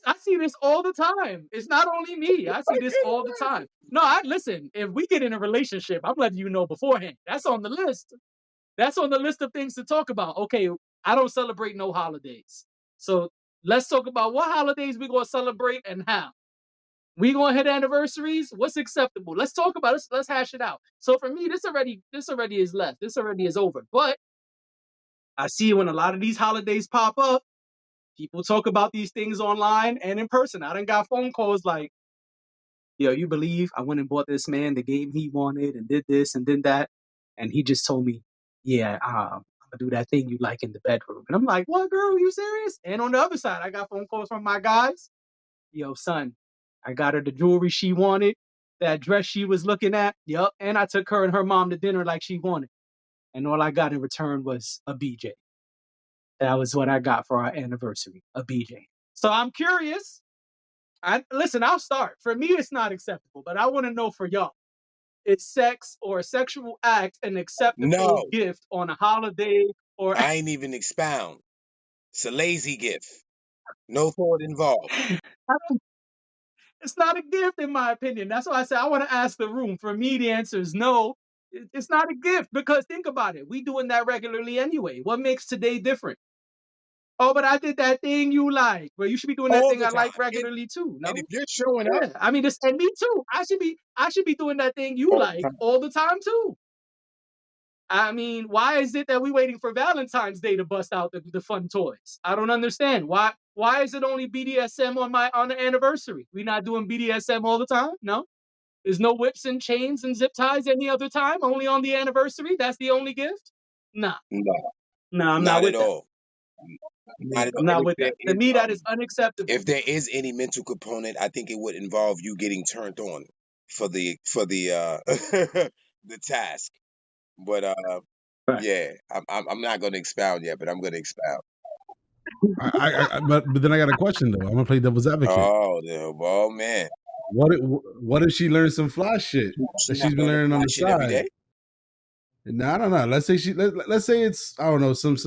I see this all the time. It's not only me. I see this all the time. No, I listen. If we get in a relationship, I'm letting you know beforehand. That's on the list. That's on the list of things to talk about. Okay, I don't celebrate no holidays. So let's talk about what holidays we gonna celebrate and how. We gonna hit anniversaries? What's acceptable? Let's talk about it. Let's hash it out. So for me, this already is left. This already is over. But I see when a lot of these holidays pop up, people talk about these things online and in person. I done got phone calls like, yo, you believe I went and bought this man the game he wanted and did this and did that. And he just told me, yeah, I'm gonna do that thing you like in the bedroom. And I'm like, what, girl? You serious? And on the other side, I got phone calls from my guys. Yo, son, I got her the jewelry she wanted, that dress she was looking at. Yup. And I took her and her mom to dinner like she wanted. And all I got in return was a BJ. That was what I got for our anniversary, a BJ. So I'm curious. Listen, I'll start. For me, it's not acceptable, but I want to know for y'all. Is sex or a sexual act an acceptable No, gift on a holiday or I ain't even expound. It's a lazy gift. No thought involved. it's not a gift in my opinion. That's why I said I want to ask the room. For me, the answer is no. It's not a gift because think about it. We doing that regularly anyway. What makes today different? Oh, but I did that thing you like. Well, you should be doing that All thing the I like time. regularly too. And No? if you're showing up, Yeah. I mean, this and me too. I should be doing that thing you all the like time. all the time too. I mean, why is it that we waiting for Valentine's Day to bust out the fun toys? I don't understand. Why is it only BDSM on the anniversary? We not doing BDSM all the time? No? There's no whips and chains and zip ties any other time, only on the anniversary? That's the only gift? Nah. No, Nah, I'm not not at with that. all. Not at all. I'm And not with that. To me, that is unacceptable. if there is any mental component, I think it would involve you getting turned on for the the task. But Right. yeah, I'm not going to expound yet, but I'm going to expound. But then I got a question though. I'm gonna play devil's advocate. Oh man, What if she learns some fly shit that she's not she's been learning learning on fly the shit every side? day. No, I don't know. Let's say it's, I don't know, some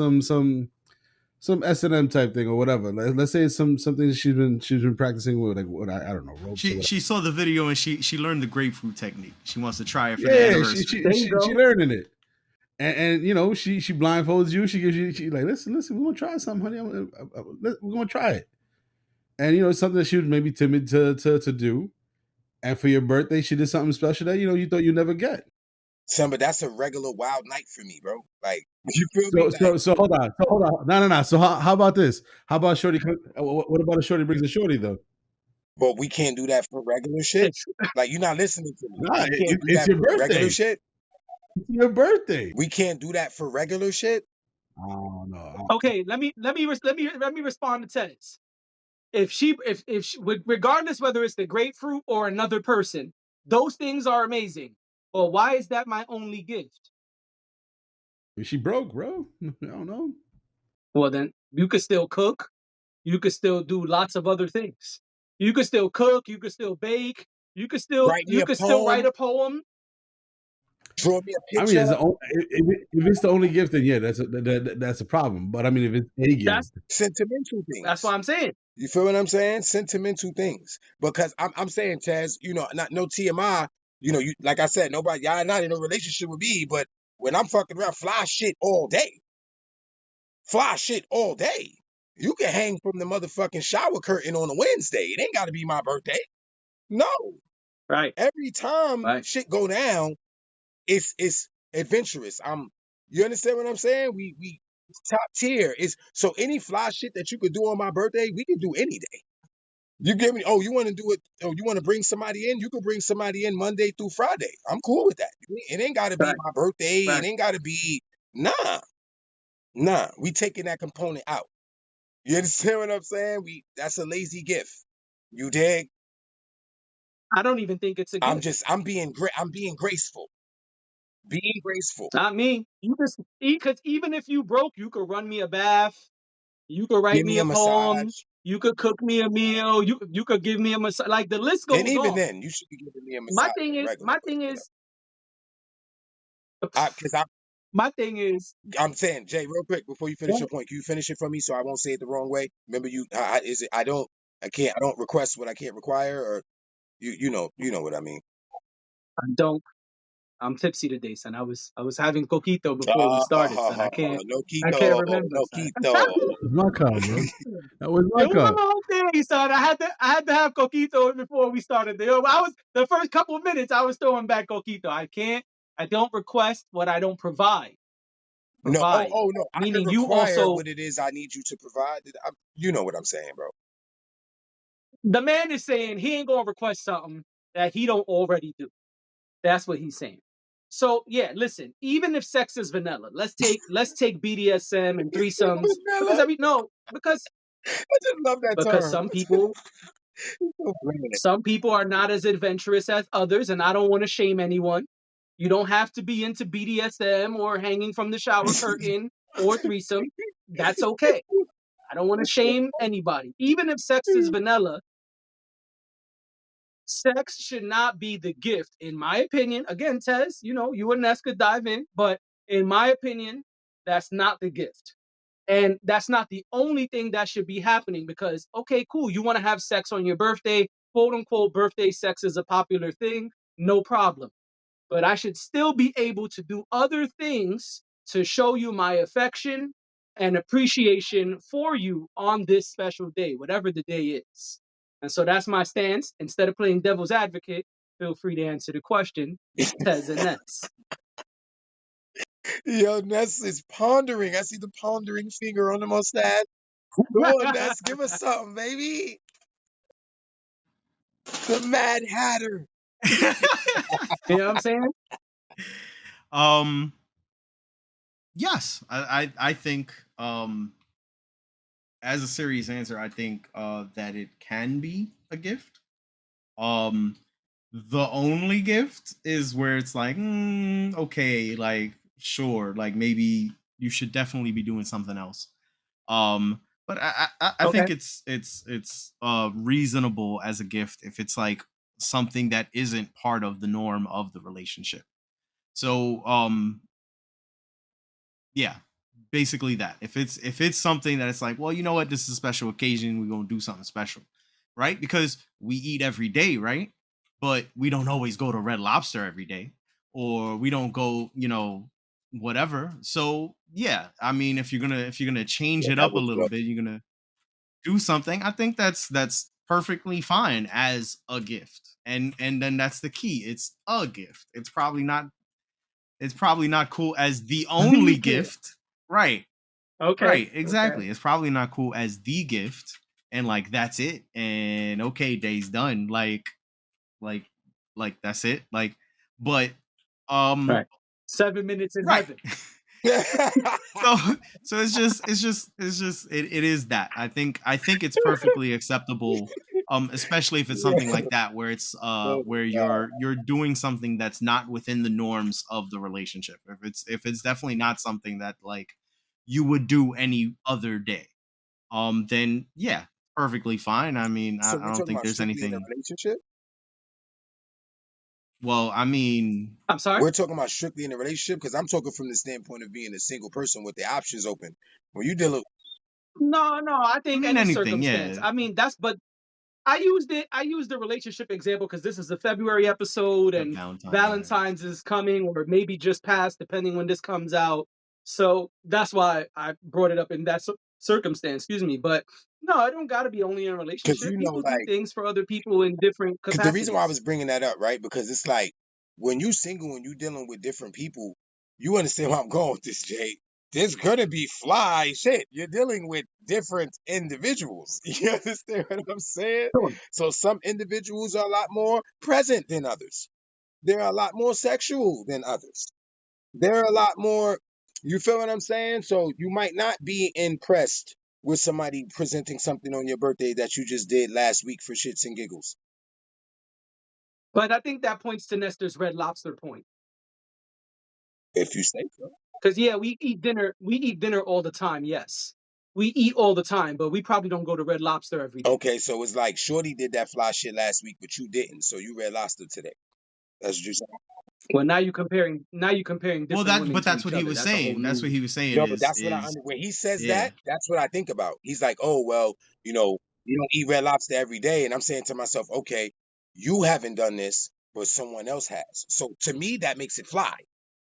S&M type thing or whatever. Let's say it's something that she's been practicing with, like what I don't know, ropes or whatever. She saw the video and she learned the grapefruit technique. She wants to try it for the Yeah, anniversary. she learning it. And you know, she blindfolds you. She gives you, she like, listen, we're gonna try something, honey. We're gonna try it. And you know, it's something that she was maybe timid to do. And for your birthday, she did something special that, you know, you thought you'd never get. Son, but that's a regular wild night for me, bro. Like, you feel me? So hold on. No. So how about this? How about Shorty? What about a Shorty brings a Shorty though? But we can't do that for regular shit. Like, you're not listening to me. Nah, We can't do it's that your for birthday. regular shit. It's your birthday. We can't do that for regular shit. Oh no. Okay, let me respond to Tez. If she, regardless whether it's the grapefruit or another person, those things are amazing. Well, why is that my only gift? She broke, bro. I don't know. Well, then you could still cook. You could still do lots of other things. You could still cook. You could still bake. You could still Write me a still write poem. a poem. Draw me a I mean, picture. if it's the only gift, then yeah, that's a problem. But I mean, if it's a gift, That's Sentimental things. that's what I'm saying. You feel what I'm saying? Sentimental things. Because I'm saying, Taz, you know, not no TMI. You know, you like I said, nobody, y'all not in a relationship with me, but when I'm fucking around, fly shit all day. Fly shit all day. You can hang from the motherfucking shower curtain on a Wednesday. It ain't got to be my birthday. No. Right. Every time Right. shit go down, it's adventurous. You understand what I'm saying? We top tier. Is so any fly shit that you could do on my birthday, we can do any day. You give me, oh, you want to do it, oh, you want to bring somebody in? You can bring somebody in Monday through Friday. I'm cool with that. It ain't got to be Right. my birthday. Right. It ain't got to be, nah. We taking that component out. You understand what I'm saying? That's a lazy gift. You dig? I don't even think it's a gift. I'm being graceful. Being graceful. Not me. You just because even if you broke, you could run me a bath. You could write Give me me a a poem. massage. You could cook me a meal. You could give me a massage. Like the list And goes even on. then, you should be giving me a My massage thing on is, regular, but you know. Because my thing is, I'm saying, Jay, real quick before you finish your point, can you finish it for me so I won't say it the wrong way? Remember, I don't request what I can't require, or you know what I mean. I don't. I'm tipsy today, son. I was having coquito before we started, son. I can't remember, no son. quito. that was my car, bro. That was my It was car. a long day, son. I had to have coquito before we started. I was the first couple of minutes. I was throwing back coquito. I don't request what I don't provide. No, no. I can Meaning you require also. what it is I need you to provide. You know what I'm saying, bro. The man is saying he ain't gonna request something that he don't already do. That's what he's saying. So yeah, listen. Even if sex is vanilla, let's take BDSM and threesomes because I just love that because term. some people are not as adventurous as others, and I don't want to shame anyone. You don't have to be into BDSM or hanging from the shower curtain or threesome. That's okay. I don't want to shame anybody. Even if sex is vanilla, sex should not be the gift, in my opinion. Again, Tez, you and Ness could dive in, but in my opinion, that's not the gift. And that's not the only thing that should be happening because, okay, cool, you want to have sex on your birthday, quote unquote, birthday sex is a popular thing, no problem. But I should still be able to do other things to show you my affection and appreciation for you on this special day, whatever the day is. And so that's my stance. Instead of playing devil's advocate, feel free to answer the question. It's Tez and Ness. Yo, Ness is pondering. I see the pondering finger on the mustache. Go on, Ness. Give us something, baby. The Mad Hatter. You know what I'm saying? um yes, I think as a serious answer, I think that it can be a gift. Um the only gift is where it's like, okay, like sure, like maybe you should definitely be doing something else. But I Okay. think it's reasonable as a gift if it's like something that isn't part of the norm of the relationship. So yeah, basically that. If it's something that it's like, well, you know what, this is a special occasion, we're gonna do something special, right? Because we eat every day, right? But we don't always go to Red Lobster every day, or we don't go, whatever. So yeah, I mean, if you're gonna change Yeah, it that up a was little good. bit, you're gonna do something. I think that's perfectly fine as a gift, and then that's the key. It's a gift. It's probably not cool as the The only gift. gift. Right. Okay. Right. Okay. Exactly. It's probably not cool as the gift. And like that's it. And okay, day's done. Like like that's it. Like, but Right. 7 minutes in right. heaven. so so it is that. I think it's perfectly acceptable. Especially if it's Yeah. something like that where it's Oh where my God. you're doing something that's not within the norms of the relationship. If it's definitely not something that like you would do any other day, then yeah, perfectly fine. I mean, So I we're don't talking think about there's strictly in a anything. relationship? Well, I mean, I'm sorry. We're talking about strictly in a relationship because I'm talking from the standpoint of being a single person with the options open. When you deal with, No, no. I I think mean any anything, circumstance. yeah. I mean, but I used the relationship example because this is the February episode Yep, and Valentine's Day. Valentine's is coming or maybe just passed, depending when this comes out. So that's why I brought it up in that circumstance. Excuse me, but no, I don't got to be only in a because relationship. People do things for other people in different because the reason why I capacities. was bringing that up, right? Because it's like when you single and you dealing with different people, you understand where I'm going with this, Jay. There's gonna be fly shit. You're dealing with different individuals. You understand what I'm saying? Sure. So some individuals are a lot more present than others. They're a lot more sexual than others. They're a lot more, you feel what I'm saying? So you might not be impressed with somebody presenting something on your birthday that you just did last week for shits and giggles. But I think that points to Nestor's Red Lobster point. If you say so. Because yeah, we eat dinner. We eat dinner all the time. Yes, we eat all the time, but we probably don't go to Red Lobster every day. Okay, so it's like Shorty did that fly shit last week, but you didn't. So you red lobster today. That's what you're saying. Well, now you comparing Well, different women but to that's each what he other. was That's a whole saying. That's what new. he was saying No, but is that's what when he says yeah. that, that's what I think about. He's like, oh, well, you don't eat red lobster every day. And I'm saying to myself, okay, you haven't done this, but someone else has. So to me, that makes it fly.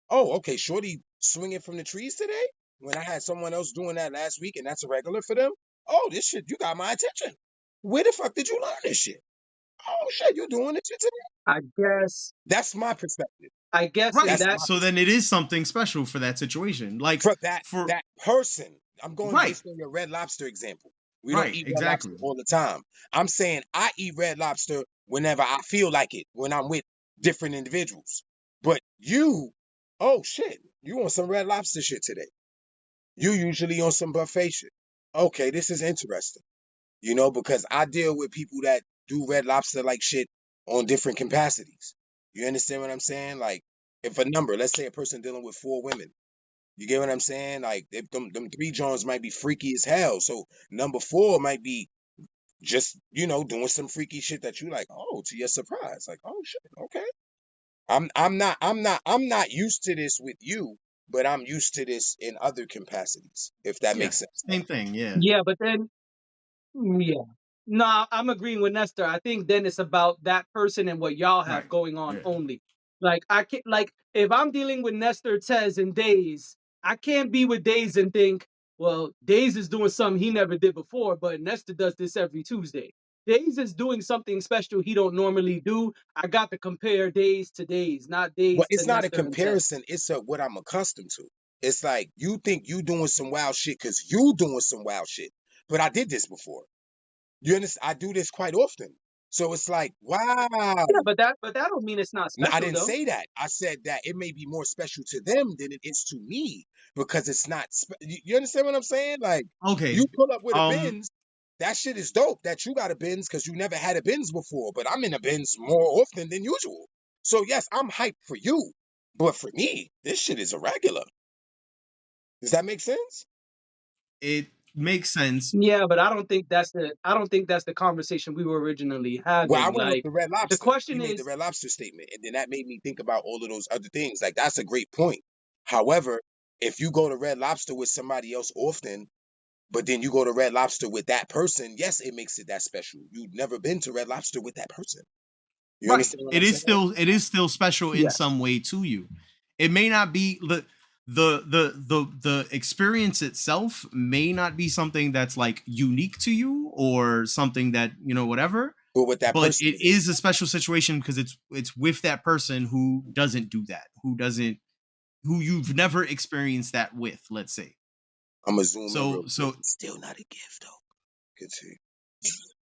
Oh, okay, Shorty swinging from the trees today when I had someone else doing that last week and that's a regular for them. Oh, this shit, you got my attention. Where the fuck did you learn this shit? Oh, shit, you're doing this shit today. I guess. That's my perspective. I guess in Right. That's that. my So then it is something special for that situation. Like for that for that person. I'm going right. based on your red lobster example. We don't Right, eat red lobster exactly. all the time. I'm saying I eat red lobster whenever I feel like it, when I'm with different individuals. But you, oh shit, you on some red lobster shit today. You usually on some buffet shit. Okay, this is interesting. Because I deal with people that do red lobster like shit on different capacities. You understand what I'm saying? Like, if a number, let's say a person dealing with 4 women, you get what I'm saying? Like, if them 3 Johns might be freaky as hell. So number 4 might be just, doing some freaky shit that you like, oh, to your surprise. Like, oh shit, okay. I'm not used to this with you, but I'm used to this in other capacities, if that Yeah. makes sense. Same thing, yeah. Yeah, but then yeah. No, I'm agreeing with Nestor. I think then it's about that person and what y'all Right. have going on Yeah. only. Like I can't like if I'm dealing with Nestor, Tez, and Days, I can't be with Days and think, well, Days is doing something he never did before, but Nestor does this every Tuesday. Days is doing something special he don't normally do, I got to compare days to days, not Well, days to it's not a Nestor and Tez. comparison. It's what I'm accustomed to. It's like you think you doing some wild shit because you doing some wild shit. But I did this before. You understand? I do this quite often. So it's like, wow. Yeah, but that don't mean it's not No, I special didn't though. say that. I said that it may be more special to them than it is to me because it's not. You understand what I'm saying? Like, Okay. you pull up with a Benz, that shit is dope that you got a Benz because you never had a Benz before, but I'm in a Benz more often than usual. So, yes, I'm hyped for you, but for me, this shit is irregular. Does that make sense? It makes sense. Yeah, but I don't think that's the conversation we were originally Well, I having. went with Like the Red the Lobster. He question made the is, Red Lobster statement, and then that made me think about all of those other things. Like, that's a great point. However, if you go to Red Lobster with somebody else often, but then you go to Red Lobster with that person, yes, it makes it that special. You've never been to Red Lobster with that person. You Right. understand what It I'm is saying? still special in yes. some way to you. It may not be the experience itself may not be something that's like unique to you or something that, whatever, But with that but person, it is a special situation because it's with that person who doesn't do that, who you've never experienced that with, let's say. I'm gonna zoom in real So quick. It's still not a gift, though. Good to you.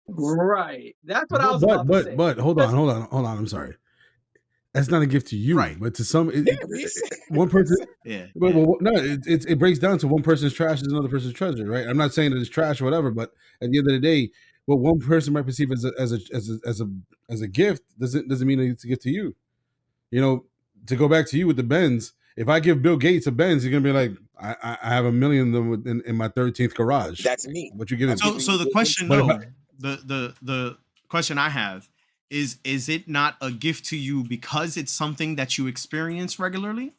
Right. That's what I was about to say. But hold Because on. I'm sorry. That's not a gift to you, right. but to some, Yeah, we said. one person. Yeah. Well, no, it breaks down to one person's trash is another person's treasure, right? I'm not saying that it's trash or whatever, but at the end of the day, what one person might perceive as a gift doesn't mean it's a gift to you. You know, to go back to you with the Benz, if I give Bill Gates a Benz, he's gonna be like, I have a million of them in my 13th garage. That's me. What you giving? So the question, But if though, the question I have is it not a gift to you because it's something that you experience regularly?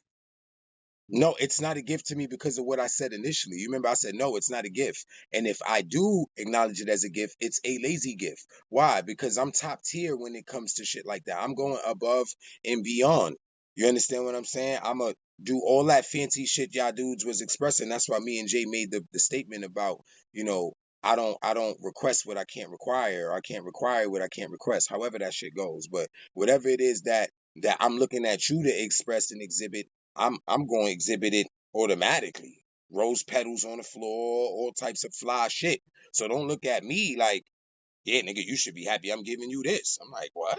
No, it's not a gift to me because of what I said initially. You remember I said, no, it's not a gift. And if I do acknowledge it as a gift, it's a lazy gift. Why? Because I'm top tier when it comes to shit like that. I'm going above and beyond. You understand what I'm saying? I'm going to do all that fancy shit y'all dudes was expressing. That's why me and Jay made the statement about, I don't request what I can't require, or I can't require what I can't request, however that shit goes. But whatever it is that I'm looking at you to express and exhibit, I'm going to exhibit it automatically. Rose petals on the floor, all types of fly shit. So don't look at me like, yeah, nigga, you should be happy I'm giving you this. I'm like, what?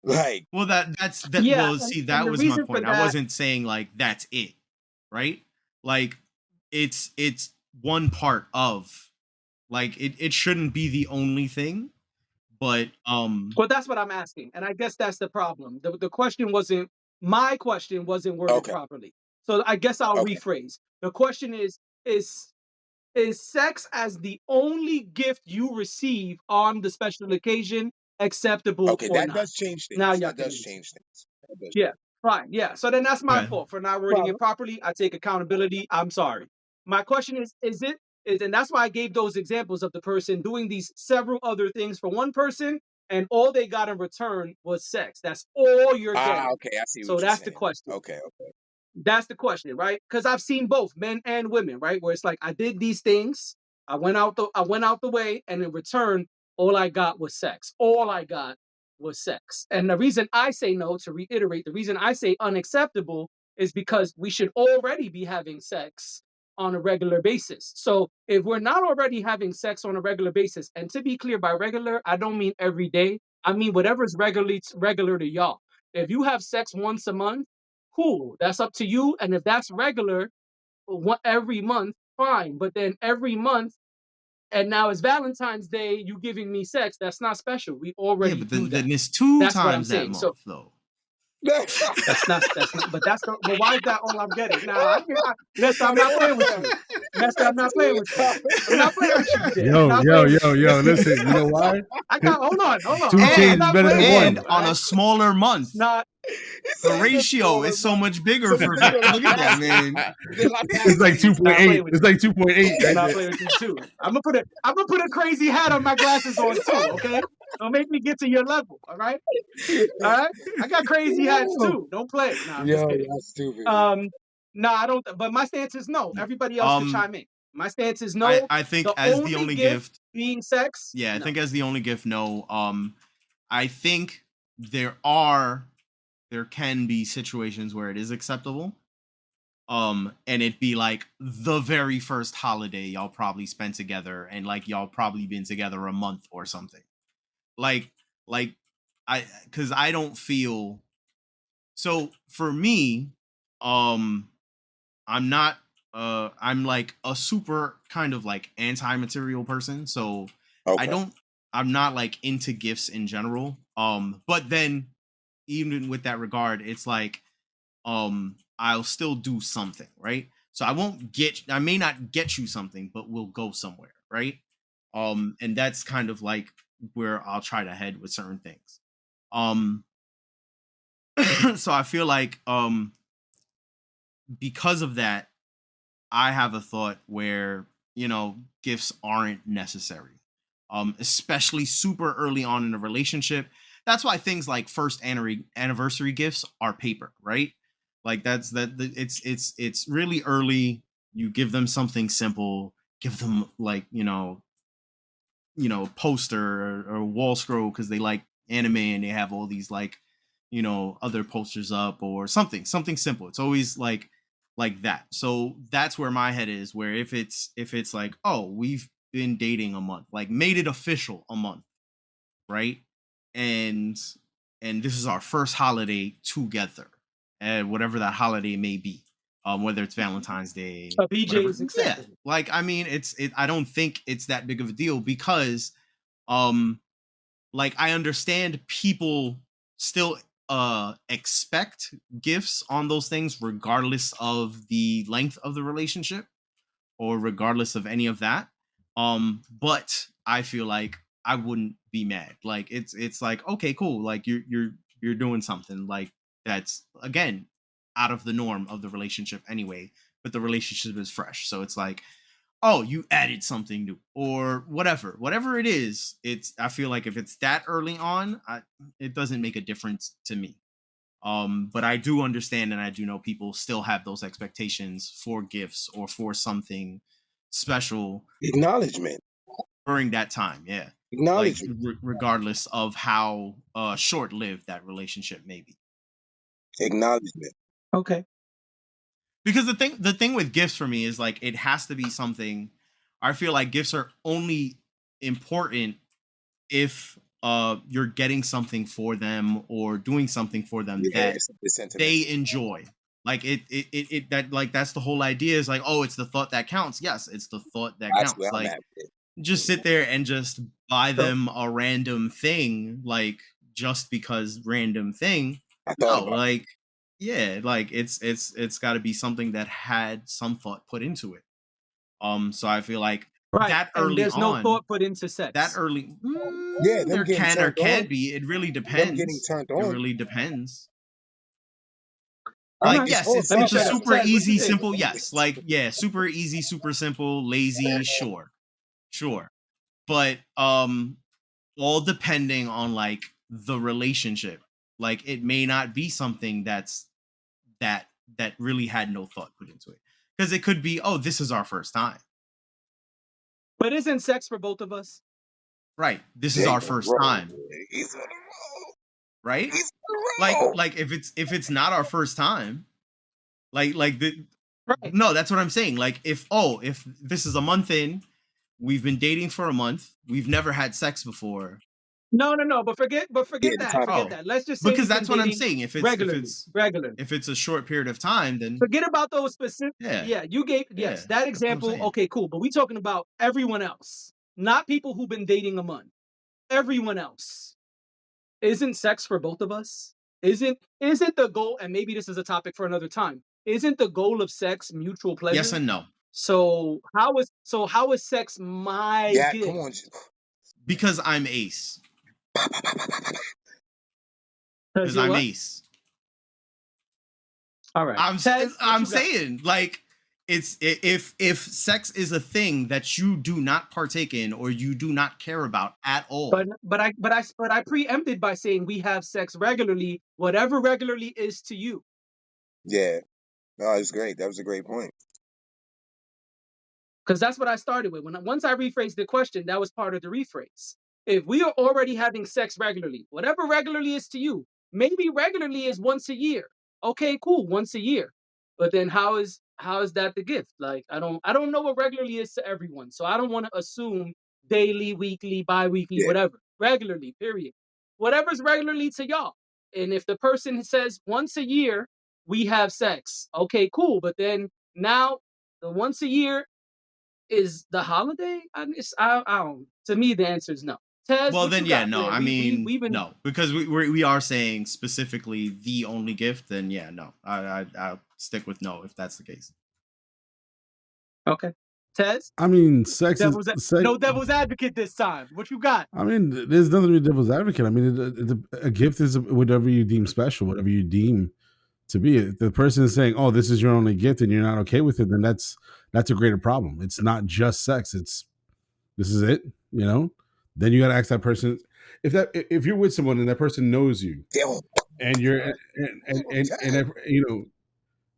Like, Well, that's that. yeah, Well, see, and that the was my reason for point. I that, wasn't saying like that's it, right? Like it's one part of, like, it shouldn't be the only thing, but well, that's what I'm asking. And I guess that's the problem. My question wasn't worded okay, properly. So I guess I'll okay, rephrase. The question is is sex as the only gift you receive on the special occasion acceptable okay. or That not? does change Now things. y'all That can does answer. change things. That does. Yeah, fine. Yeah. So then that's my okay. fault for not wording it properly. I take accountability. I'm sorry. My question and that's why I gave those examples of the person doing these several other things for one person, and all they got in return was sex. That's all you're getting. Okay. I see So what you're that's the saying. question. Okay, okay. That's the question, right? Because I've seen both men and women, right? Where it's like I did these things, I went out the way, and in return, all I got was sex. All I got was sex. And the reason I say no, to reiterate, the reason I say unacceptable is because we should already be having sex on a regular basis. So if we're not already having sex on a regular basis, and to be clear, by regular, I don't mean every day. I mean whatever's regular to y'all. If you have sex once a month, cool. That's up to you. And if that's regular, every month, fine. But then every month, and now it's Valentine's Day, you giving me sex. That's not special. We Yeah, already but do that. then it's two That's what I'm times that saying. So month, though. that's not. But why is that all I'm getting? Now Lester, I'm not playing with you. Lester, I'm not playing with you. I'm not playing with you, Jay. I'm not playing with you. Listen, you know why? Hold on. Two I'm chains is not better playing than with one. you. And All on right? a smaller month, It's not. the ratio is so much bigger So for this Vic. nigga Look at that, nasty. man. It's like He's not 2.8. playing with It's you. like 2.8 He's right not there. playing with you too. I'm gonna put a crazy hat on my glasses on too. Okay, don't make me get to your level. All right. All right. I got crazy hats Yo, too. Don't play. No, I'm just yo, kidding. that's stupid. No, I don't. But my stance is no. Everybody else could Um, chime in. My stance is no. I think The as the only only gift gift, being sex. yeah, I No. think as the only gift, no. I think there can be situations where it is acceptable. And it'd be like the very first holiday y'all probably spent together, and like y'all probably been together a month or something. Like, like because I don't feel so for me, um, I'm not I'm like a super kind of like anti-material person. So I Okay. don't I'm not like into gifts in general. But then even with that regard, it's like I'll still do something, right? So I may not get you something, but we'll go somewhere, right? And that's kind of like where I'll try to head with certain things. Um so I feel like because of that, I have a thought where, gifts aren't necessary. Especially super early on in a relationship. That's why things like first anniversary gifts are paper, right? Like it's really early. You give them something simple, give them like, poster or wall scroll because they like anime and they have all these like, other posters up or something simple. It's always like that. So that's where my head is, where if it's like, oh, we've been dating a month, like made it official a month, right? And this is our first holiday together, and whatever that holiday may be, whether it's Valentine's Day, A PJ whatever. is Yeah, acceptable. like I mean, I don't think it's that big of a deal because, um, like I understand people still expect gifts on those things regardless of the length of the relationship or regardless of any of that. But I feel like I wouldn't be mad. Like it's like, okay, cool. Like you're doing something like that's again out of the norm of the relationship anyway, but the relationship is fresh. So it's like, oh, you added something new or whatever it is. It's I feel like if it's that early on, it doesn't make a difference to me. But I do understand and I do know people still have those expectations for gifts or for something special Acknowledgement. during that time. Yeah. Like Acknowledgement. regardless of how short-lived that relationship may be. Acknowledgement. Okay. Because the thing with gifts for me is like it has to be something. I feel like gifts are only important if you're getting something for them or doing something for them Yeah, that it's sentimental. they enjoy. Like it that like that's the whole idea is like, oh, it's the thought that counts. Yes, it's the thought that That's where counts. I'm Like at with it. just sit there and just buy So, them a random thing, like just because random thing. I thought No, about like yeah, like it's got to be something that had some thought put into it. So I feel like right. that And early there's no on, thought put into that sex. early, it. Yeah, them there getting can or turned can't on. be. It really Them getting depends. turned It on. really depends. All Like right, Okay. it's yes, all it's Let me thought it's a shut now. up. super Taz, what you easy, think? simple. Yes, like yeah, super easy, super simple, lazy. Sure. But all depending on like the relationship. Like it may not be something that that really had no thought put into it because it could be, oh, this is our first time, But isn't sex for both of us? right? This is There you our go. first Roll. time, He's on the roll. right? He's on the Like roll. like if it's not our first time, like the Right. no, that's what I'm saying. Like if this is a month in, we've been dating for a month, we've never had sex before. No. But forget. But Yeah, forget the that. time. Forget Oh, that. Let's just say because we've been that's what I'm dating saying. If it's if regularly. it's Regularly. if it's a short period of time, then Forget about those specific. yeah, Yeah, you gave yeah, yes that that's what I'm example. saying. Okay, cool. But we talking about everyone else, not people who've been dating a month. Everyone else. Isn't sex for both of us? Isn't the goal? And maybe this is a topic for another time. Isn't the goal of sex mutual Yes pleasure? and no, So how is sex my Yeah, come on. gift? because I'm ace. Because Because you're I'm what? ace. All right, I'm Tez, what I'm you got? saying like if sex is a thing that you do not partake in or you do not care about at all. But I preempted by saying we have sex regularly, whatever regularly is to you. Yeah. No, it's great. That was a great point. Because that's what I started with. Once I rephrased the question, that was part of the rephrase. If we are already having sex regularly, whatever regularly is to you, maybe regularly is once a year. Okay, cool, once a year. But then how is that the gift? Like I don't know what regularly is to everyone. So I don't want to assume daily, weekly, bi-weekly, Yeah, whatever. Regularly, period. Whatever's regularly to y'all. And if the person says once a year we have sex, okay, cool. But then now the once a year is the holiday? I don't. To me, the answer is no. Tez, Well, what then, you yeah, got? no. Yeah, I we mean, we've been no, because we are saying specifically the only gift. Then, yeah, no. I'll stick with no if that's the case. okay. Tez, I mean, sex is devil's sex. no devil's advocate this time. What you got? I mean, there's nothing to be devil's advocate. I mean, a gift is whatever you deem special, whatever you deem to be. If the person is saying, "Oh, this is your only gift," and you're not okay with it, then that's a greater problem. It's not just sex. It's this is it. You know. Then you got to ask that person if you're with someone and that person knows you damn, and you're and that, you know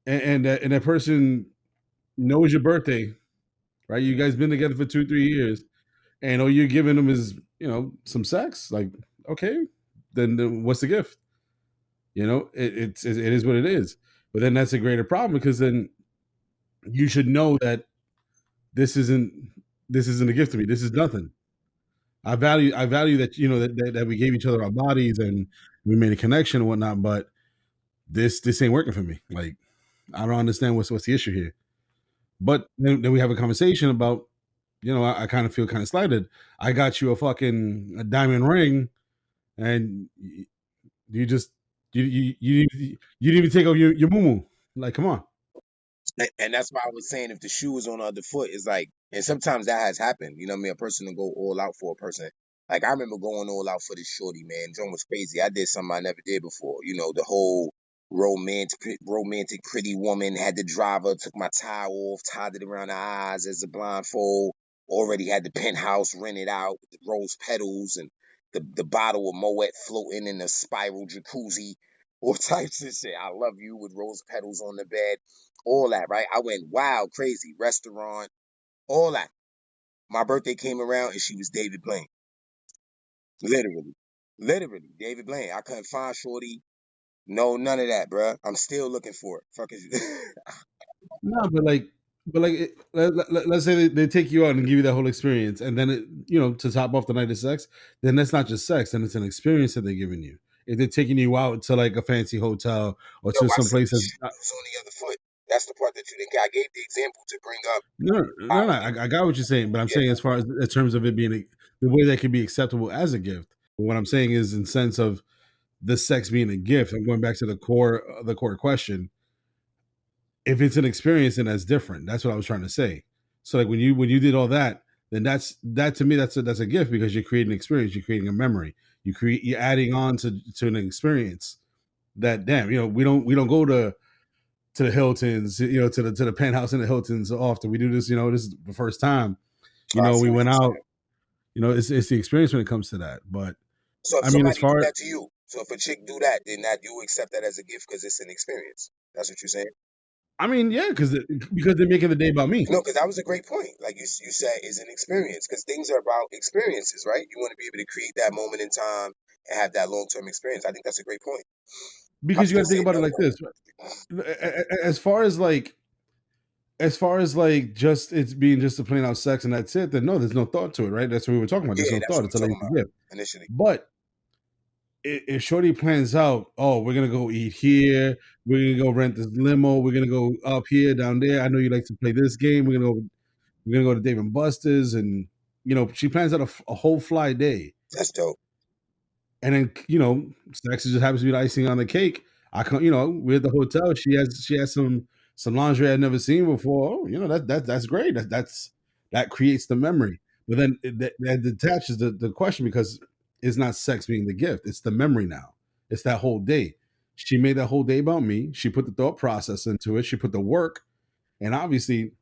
and that person knows your birthday, right? You guys been together for 2-3 years, and all you're giving them is some sex. Like, okay, then what's the gift? It is what it is. But then that's a greater problem because then you should know that this isn't this isn't a gift to me. This is nothing. I value that that we gave each other our bodies and we made a connection and whatnot. But this ain't working for me. Like, I don't understand what's the issue here. But then we have a conversation about, I kind of feel kind of slighted. I got you a diamond ring, and you just you didn't even take off your moo. Like, come on. and that's why I was saying if the shoe was on the other foot, it's like, and sometimes that has happened. You know what I mean? A person to go all out for a person. Like I remember going all out for this shorty, man. John was crazy. I did something I never did before. You know, the whole romantic pretty woman, had the driver, took my tie off, tied it around her eyes as a blindfold. Already had the penthouse rented out with the rose petals and the bottle of Moet floating in a spiral jacuzzi, all types of shit. I love you with rose petals on the bed, all that, right? I went wild, crazy, restaurant, all that. My birthday came around and she was David Blaine. Literally. Literally, David Blaine. I couldn't find Shorty. No, none of that, bruh. I'm still looking for it. Fuck is No, let's say they take you out and give you that whole experience, and then to top off the night of sex, then that's not just sex, then it's an experience that they're giving you. If they're taking you out to like a fancy hotel or Yo, to I some said place the that's shoes on the other foot. That's the part that you didn't get. I gave the example to bring up. no, I got what you're saying, but I'm Yeah, saying as far as in terms of it being the way that could be acceptable as a gift. But what I'm saying is in sense of the sex being a gift. I'm going back to the core question. If it's an experience, then that's different. That's what I was trying to say. So like when you did all that, then that to me that's a gift because you're creating an experience, you're creating a memory, you're adding on to an experience that damn we don't go to the Hiltons, to the penthouse in the Hiltons often. We do this, this is the first time. I see We what went you're out. saying. It's the experience when it comes to that. But So if I mean, as somebody do far that to you, so if a chick do that, then that you accept that as a gift because it's an experience. That's what you're saying. I mean, yeah, because they're making the day about me. No, because that was a great point. Like you said, is an experience because things are about experiences, right? You want to be able to create that moment in time and have that long term experience. I think that's a great point. I'm Because you got still to think saying about it no like though. this. As far as just it's being just a plain out sex and that's it, then no, there's no thought to it, right? That's what we were talking about. There's Yeah, no that's thought. what It's a we're lazy talking about gift. initially. But if Shorty plans out, oh, we're gonna go eat here, we're gonna go rent this limo, we're gonna go up here, down there. I know you like to play this game. We're gonna go to Dave and Buster's, and she plans out a whole fly day. That's dope. And then sex just happens to be the icing on the cake. I come, we're at the hotel. She has some lingerie I'd never seen before. Oh, that's great. That creates the memory. But then that detaches the question because it's not sex being the gift. It's the memory now. It's that whole day. She made that whole day about me. She put the thought process into it. She put the work, and obviously,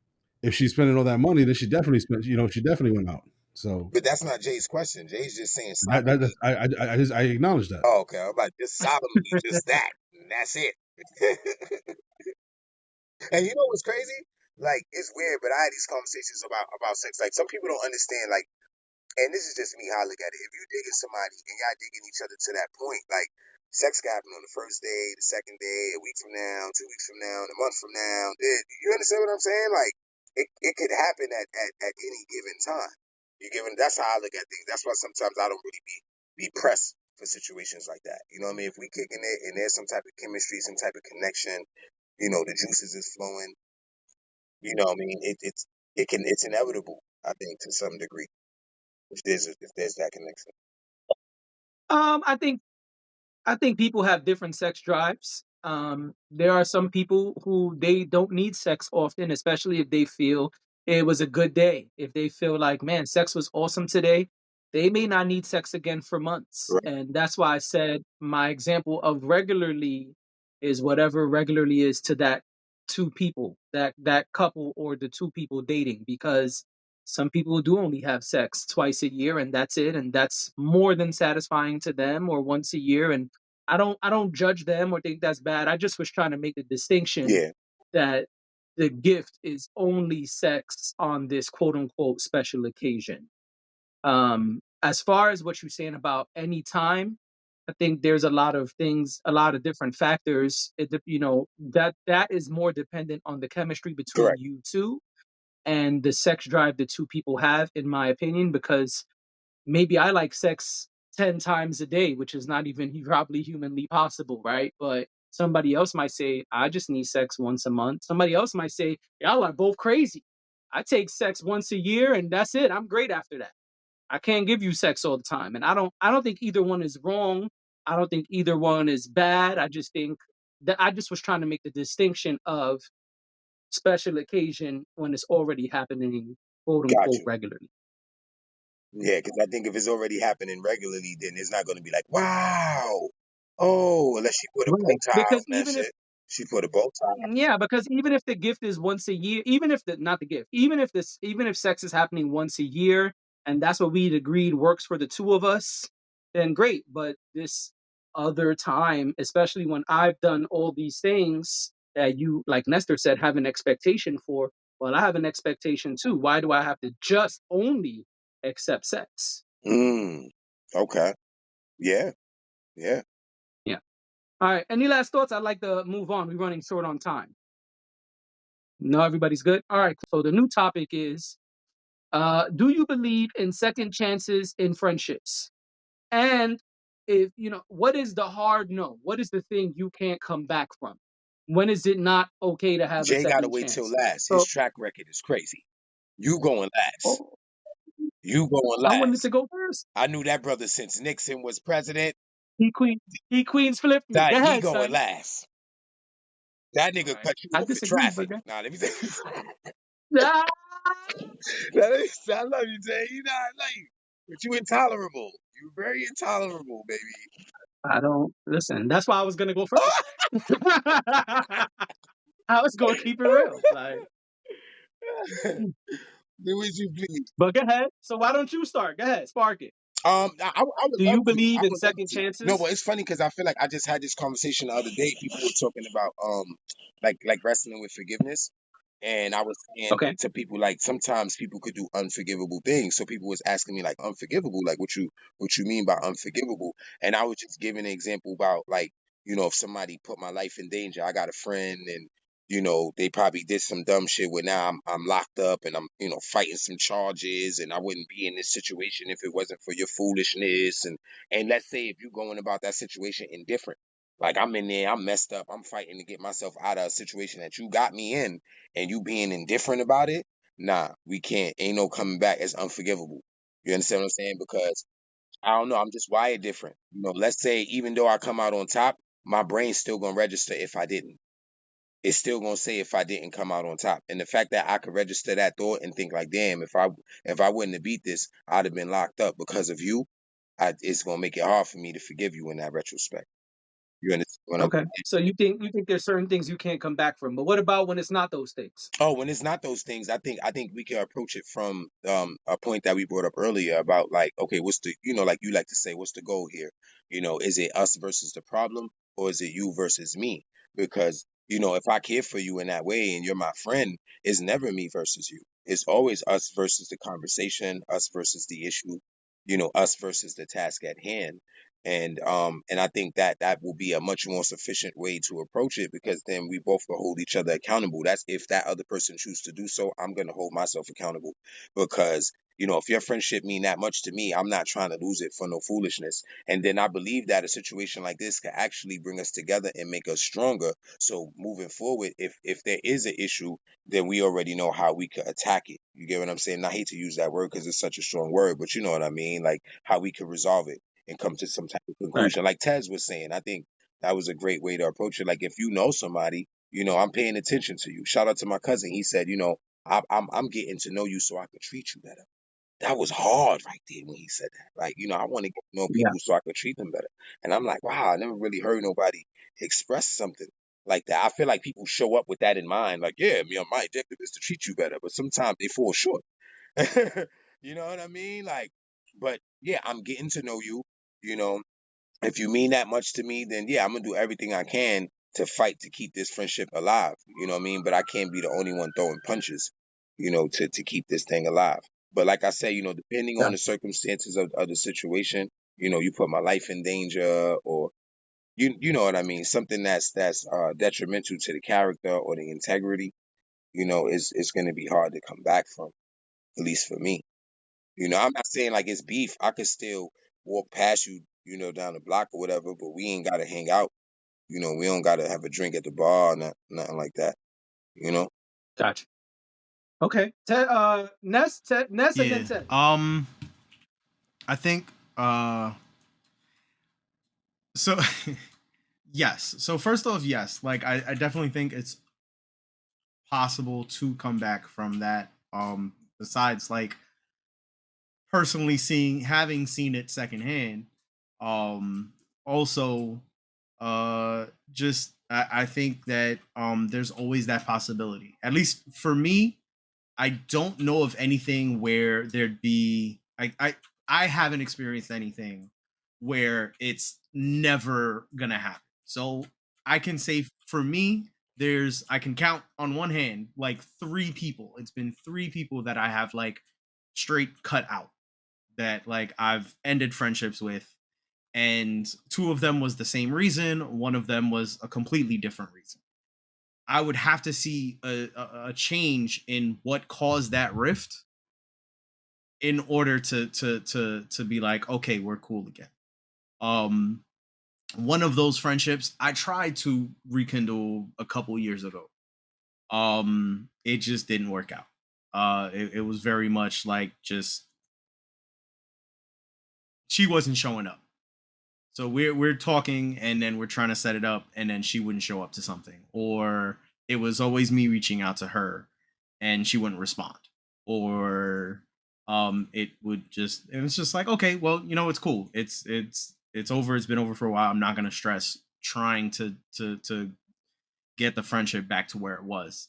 if she's spending all that money, then she definitely spent. She definitely went out. So But that's not Jay's question. Jay's just saying that's, sovereignty. I acknowledge that. Oh, okay. I'm about just sovereignty, just that. And that's it. And you know what's crazy? like it's weird, but I had these conversations about sex. Like some people don't understand, like, and this is just me how I look at it. If you digging somebody and y'all digging each other to that point, like sex can happen on the first day, the second day, a week from now, 2 weeks from now, and a month from now. You understand what I'm saying? Like it could happen at any given time. You given that's how I look at things. That's why sometimes I don't really be pressed for situations like that. You know what I mean? If we kicking it and there's some type of chemistry, some type of connection, the juices is flowing. You know what I mean? It's inevitable. I think to some degree if there's that connection. I think people have different sex drives. There are some people who they don't need sex often, especially if they feel it was a good day. If they feel like, man, sex was awesome today, they may not need sex again for months. Right. And that's why I said my example of regularly is whatever regularly is to that two people, that couple or the two people dating, because some people do only have sex twice a year and that's it, and that's more than satisfying to them, or once a year. And I don't judge them or think that's bad. I just was trying to make the distinction Yeah. that the gift is only sex on this quote unquote special occasion. As far as what you're saying about any time, I think there's a lot of things, a lot of different factors. That is more dependent on the chemistry between Correct. you two and the sex drive the two people have, in my opinion, because maybe I like sex 10 times a day, which is not even probably humanly possible, right? But somebody else might say, I just need sex once a month. Somebody else might say, y'all are both crazy. I take sex once a year and that's it. I'm great after that. I can't give you sex all the time. And I don't think either one is wrong. I don't think either one is bad. I just think that I just was trying to make the distinction of special occasion when it's already happening, quote Got unquote, you. regularly. Yeah, because I think if it's already happening regularly, then it's not going to be like, wow. Oh, unless she put a bow Right. tie Because on that shit. She put a bow tie. yeah, because even if the gift is once a year, even if the not the gift, even if sex is happening once a year, and that's what we'd agreed works for the two of us, then great. But this other time, especially when I've done all these things that you, like Nestor said, have an expectation for, well, I have an expectation too. Why do I have to just only accept sex? Mm. Okay. Yeah. Yeah. Yeah. All right. Any last thoughts? I'd like to move on. We're running short on time. No, everybody's good. All right. So the new topic is, do you believe in second chances in friendships? And if what is the hard no? What is the thing you can't come back from? When is it not okay to have a Jay got to second wait till chance? last. His So, track record is crazy. You going last. oh, You going I wanted to last. go first. I knew that brother since Nixon was president. He queen, he queens flipped me. That Go he ahead, going son. last. That All nigga right. cut you I off in disagree, but traffic. Nah, let me say. ah, I love you, Jay. You know I love you. But you intolerable. You very intolerable, baby. I don't listen. That's why I was gonna go first. I was gonna keep it real, like. Do as you please. But go ahead. So why don't you start? Go ahead, spark it. I would Do love you to. I believe in would love second to. No, chances? but it's funny because I feel like I just had this conversation the other day. People were talking about like wrestling with forgiveness. And I was saying Okay. to people like sometimes people could do unforgivable things. So people was asking me like unforgivable, like what you mean by unforgivable? And I was just giving an example about like, if somebody put my life in danger. I got a friend and they probably did some dumb shit where now I'm locked up and I'm, fighting some charges and I wouldn't be in this situation if it wasn't for your foolishness. And let's say if you're going about that situation indifferent. Like I'm in there, I'm messed up, I'm fighting to get myself out of a situation that you got me in and you being indifferent about it, nah, we can't. Ain't no coming back. It's unforgivable. You understand what I'm saying? Because I don't know, I'm just wired different. Let's say even though I come out on top, my brain's still gonna register if I didn't. It's still gonna say if I didn't come out on top. And the fact that I could register that thought and think like, damn, if I wouldn't have beat this, I'd have been locked up because of you. It's gonna make it hard for me to forgive you in that retrospect. You understand what I'm Okay. So you think there's certain things you can't come back from, but what about when it's not those things? Oh, when it's not those things, I think we can approach it from a point that we brought up earlier about like, okay, what's the like you like to say, what's the goal here? Is it us versus the problem or is it you versus me? Because If I care for you in that way and you're my friend, it's never me versus you. It's always us versus the conversation, us versus the issue, us versus the task at hand. And I think that that will be a much more sufficient way to approach it, because then we both will hold each other accountable. That's if that other person chooses to do so. I'm going to hold myself accountable, because if your friendship mean that much to me, I'm not trying to lose it for no foolishness. And then I believe that a situation like this could actually bring us together and make us stronger. So moving forward, if there is an issue, then we already know how we could attack it. You get what I'm saying? And I hate to use that word because it's such a strong word, but you know what I mean? Like how we could resolve it and come to some type of Right. conclusion. Like Tez was saying, I think that was a great way to approach it. Like if you know somebody, I'm paying attention to you. Shout out to my cousin. He said, I'm getting to know you so I can treat you better. That was hard right there when he said that. Like, I want to get to know Yeah. people so I could treat them better. And I'm like, wow, I never really heard nobody express something like that. I feel like people show up with that in mind. Like, yeah, my objective is to treat you better. But sometimes they fall short. You know what I mean? Like, but yeah, I'm getting to know you. You know, if you mean that much to me, then yeah, I'm gonna do everything I can to fight to keep this friendship alive. You know what I mean? But I can't be the only one throwing punches, to keep this thing alive. But like I said, depending on Got the circumstances of the situation, you put my life in danger, or you know what I mean, something that's detrimental to the character or the integrity, is gonna be hard to come back from, at least for me. I'm not saying like it's beef. I could still walk past you, down the block or whatever, but we ain't gotta hang out. We don't gotta have a drink at the bar or nothing like that. You know? Gotcha. Okay. Ness and then Yeah. Ted. I think so yes. So first off, yes, like I definitely think it's possible to come back from that. Besides like personally having seen it secondhand. Also just I think that there's always that possibility. At least for me, I don't know of anything where there'd be I haven't experienced anything where it's never gonna happen. So I can say for me, I can count on one hand like three people. It's been three people that I have like straight cut out, that like I've ended friendships with, and two of them was the same reason, one of them was a completely different reason. I would have to see a change in what caused that rift in order to be like, okay, we're cool again. Um, one of those friendships I tried to rekindle a couple years ago. It just didn't work out. It was very much like just she wasn't showing up. So we're talking and then we're trying to set it up and then she wouldn't show up to something, or it was always me reaching out to her and she wouldn't respond, or it was just like, okay, well, it's cool, it's over, it's been over for a while, I'm not going to stress trying to get the friendship back to where it was.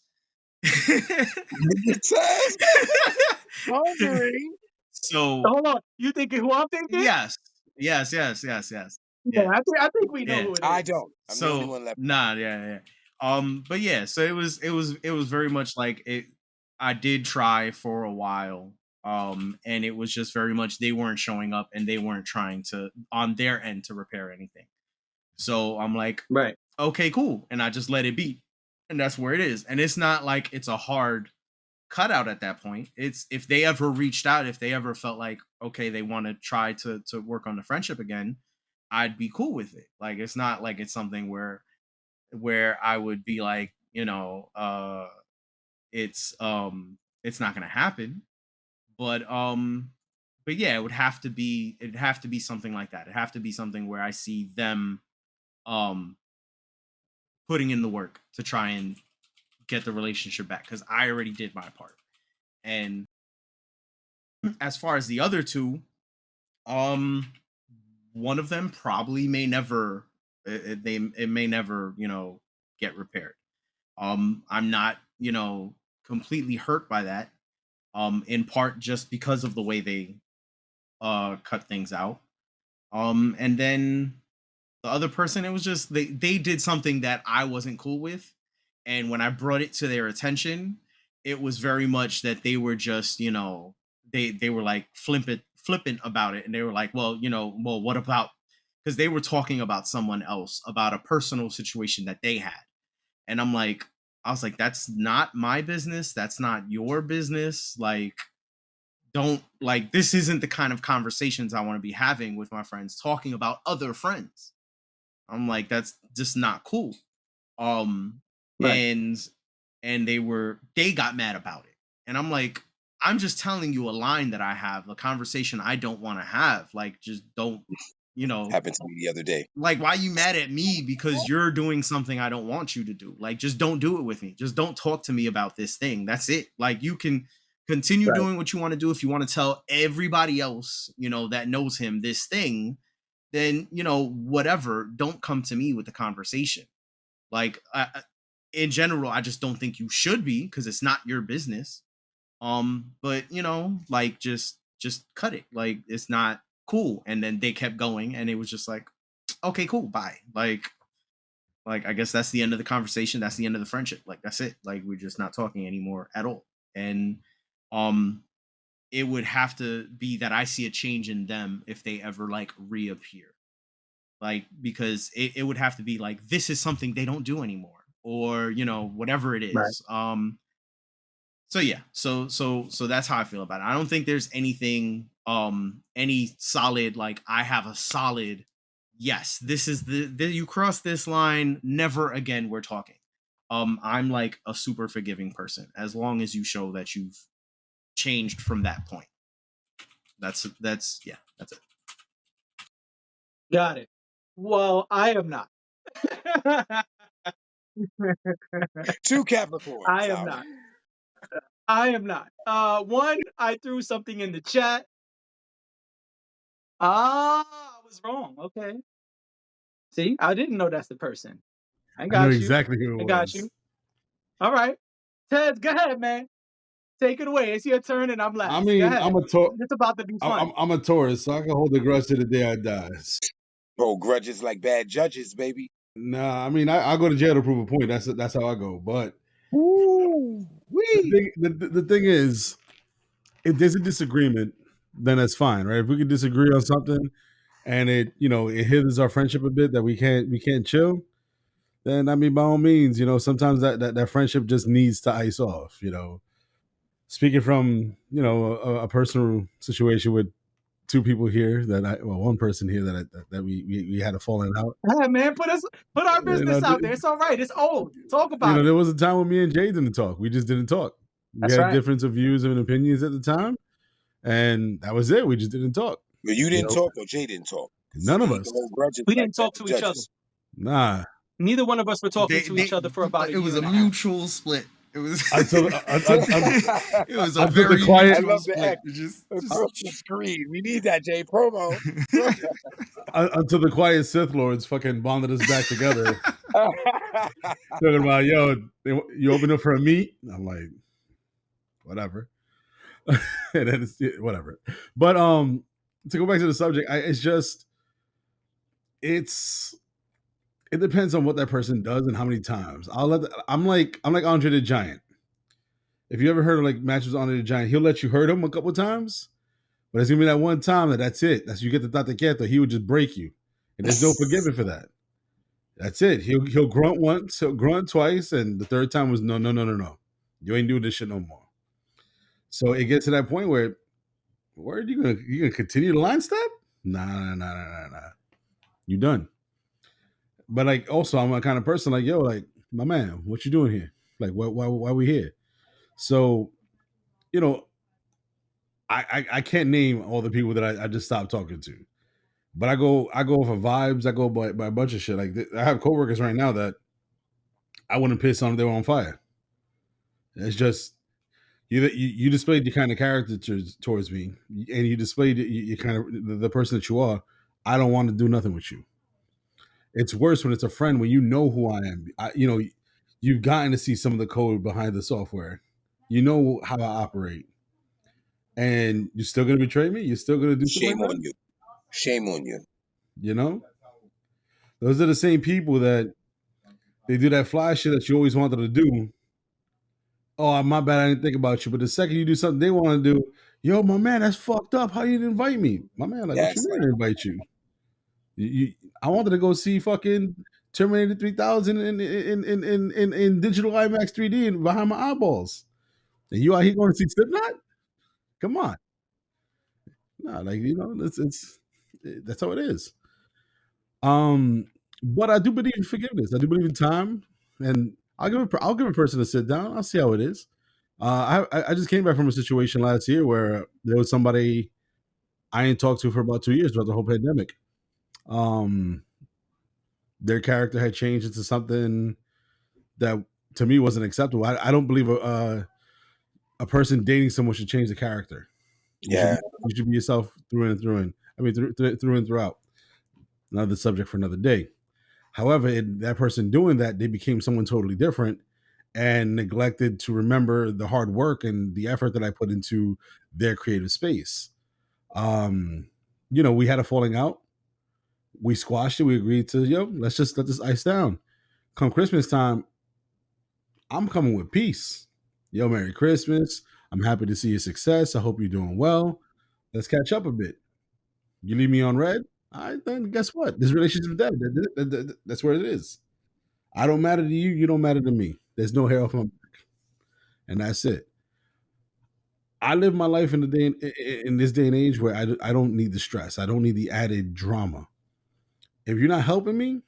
Hungry. So Hold on. You thinking who I'm thinking? yes, yes, Yeah, yeah. I think we know Yeah. who it I is. don't. I'm the only So one left. nah, yeah, yeah. But yeah, so it was very much like it. I did try for a while, and it was just very much they weren't showing up and they weren't trying to on their end to repair anything. So I'm like, Right. okay, cool, and I just let it be, and that's where it is. And it's not like it's a hard cutout at that point. It's if they ever reached out, if they ever felt like okay, they want to try to work on the friendship again, I'd be cool with it. Like it's not like it's something where I would be like, it's not gonna happen. But yeah, it'd have to be something like that. It'd have to be something where I see them um putting in the work to try and get the relationship back, because I already did my part. And as far as the other two, um one of them probably may never it may never, get repaired. I'm not, completely hurt by that. In part just because of the way they cut things out. And then the other person, it was just they did something that I wasn't cool with, And when I brought it to their attention, it was very much that they were just, they were like flippant about it, and they were like, well, well, what about, because they were talking about someone else, about a personal situation that they had. And I was like, that's not my business, that's not your business. Like, don't, like, this isn't the kind of conversations I want to be having with my friends, talking about other friends. I'm like, that's just not cool. um Right. and they got mad about it, and I'm like, I'm just telling you a line that I have, a conversation I don't want to have. Like, just don't, Happened to me the other day. like, why you mad at me because you're doing something I don't want you to do? Like, just don't do it with me, just don't talk to me about this thing. That's it. Like, you can continue Right. doing what you want to do. If you want to tell everybody else, that knows him, this thing, then, whatever, don't come to me with the conversation. Like, in general, I just don't think you should be, because it's not your business. But like, just cut it. Like, it's not cool. And then they kept going, and it was just like, okay, cool, bye. Like I guess that's the end of the conversation. That's the end of the friendship. Like, that's it. Like, we're just not talking anymore at all. And um, it would have to be that I see a change in them if they ever like reappear. Like, because it would have to be like, this is something they don't do anymore, or whatever it Right. is. So yeah, so that's how I feel about it. I don't think there's anything, any solid, like, I have a solid, yes, this is the you cross this line, never again we're talking. I'm like a super forgiving person, as long as you show that you've changed from that point. That's yeah, that's it. Got it. Well, I am not. Two Capricorns I am out. not. I am not. One, I threw something in the chat. I was wrong. Okay. See, I didn't know that's the person. I I know got you. exactly who I it got you. was. All right. Ted, go ahead, man. Take it away. It's your turn, and I'm last. I Go mean, ahead. It's about to be fun. I'm a Taurus, so I can hold the grudge to the day I die. Bro, grudges like bad judges, baby. Nah, I mean, I go to jail to prove a point. That's how I go. But Ooh, wee. the thing is, if there's a disagreement, then that's fine, right? If we could disagree on something and it hinders our friendship a bit, that we can't chill, then I mean, by all means, sometimes that friendship just needs to ice off. Speaking from a personal situation with two people here one person here that we had a falling out. Yeah, man. Put our business out there. It's all right. It's old. Talk about it. There was a time when me and Jay didn't talk. We just didn't talk. We That's had right. difference of views and opinions at the time, and that was it. We just didn't talk. But you didn't talk, or Jay didn't talk. None of He us. can hold grudges We like didn't talk bad to each other. judges. Nah. Neither one of us were talking to each other for about a year. It was a mutual split. It was Until it was a until very the quiet- I mutual love the split. X Just across the screen. We need that, Jay. Promo. until the quiet Sith Lords fucking bonded us back together. Talking about, yo, you open up for a meet? I'm like, whatever. And then it's whatever. But to go back to the subject, it depends on what that person does and how many times. I'm like Andre the Giant. If you ever heard of like matches with Andre the Giant, he'll let you hurt him a couple times, but it's gonna be that one time that's it. That's you get the tate quieto. He would just break you, and there's no forgiving for that. That's it. He'll grunt once, he'll grunt twice, and the third time was no. You ain't doing this shit no more. So it gets to that point where are you gonna continue the line step? Nah. You done. But like, also, I'm a kind of person like, yo, like, my man, what you doing here? Like, why we here? So, I can't name all the people that I just stopped talking to, but I go for vibes. I go by a bunch of shit. Like, I have coworkers right now that I wouldn't piss on if they were on fire. It's just you displayed your kind of character towards me, and you displayed you kind of the person that you are. I don't want to do nothing with you. It's worse when it's a friend, when you know who I am. You've gotten to see some of the code behind the software. You know how I operate, and you're still going to betray me. You're still going to do something Shame like on that? you. Shame on you. Those are the same people that They do that fly shit that you always wanted to do. Oh, my bad, I didn't think about you. But the second you do something they want to do, yo, my man, that's fucked up. How you didn't invite me? My man, like, what you That's mean I didn't invite you? I wanted to go see fucking Terminator 3000 in digital IMAX 3D and behind my eyeballs. And you out here going to see Slipknot? Come on. Nah, like, it's that's how it is. But I do believe in forgiveness. I do believe in time, and I'll give a person to sit down. I'll see how it is. I just came back from a situation last year where there was somebody I ain't talked to for about 2 years throughout the whole pandemic. Their character had changed into something that to me wasn't acceptable. I don't believe a person dating someone should change the character. yeah. You should be yourself through and through. I mean, through and throughout. Another subject for another day. However, that person doing that, they became someone totally different and neglected to remember the hard work and the effort that I put into their creative space. We had a falling out. We squashed it. We agreed to, let's just let this ice down. Come Christmas time, I'm coming with peace. Yo, Merry Christmas. I'm happy to see your success. I hope you're doing well. Let's catch up a bit. You leave me on red? All right, then guess what? This relationship is dead. That's where it is. I don't matter to you. You don't matter to me. There's no hair off my back, and that's it. I live my life in this day and age where I don't need the stress. I don't need the added drama. If you're not helping me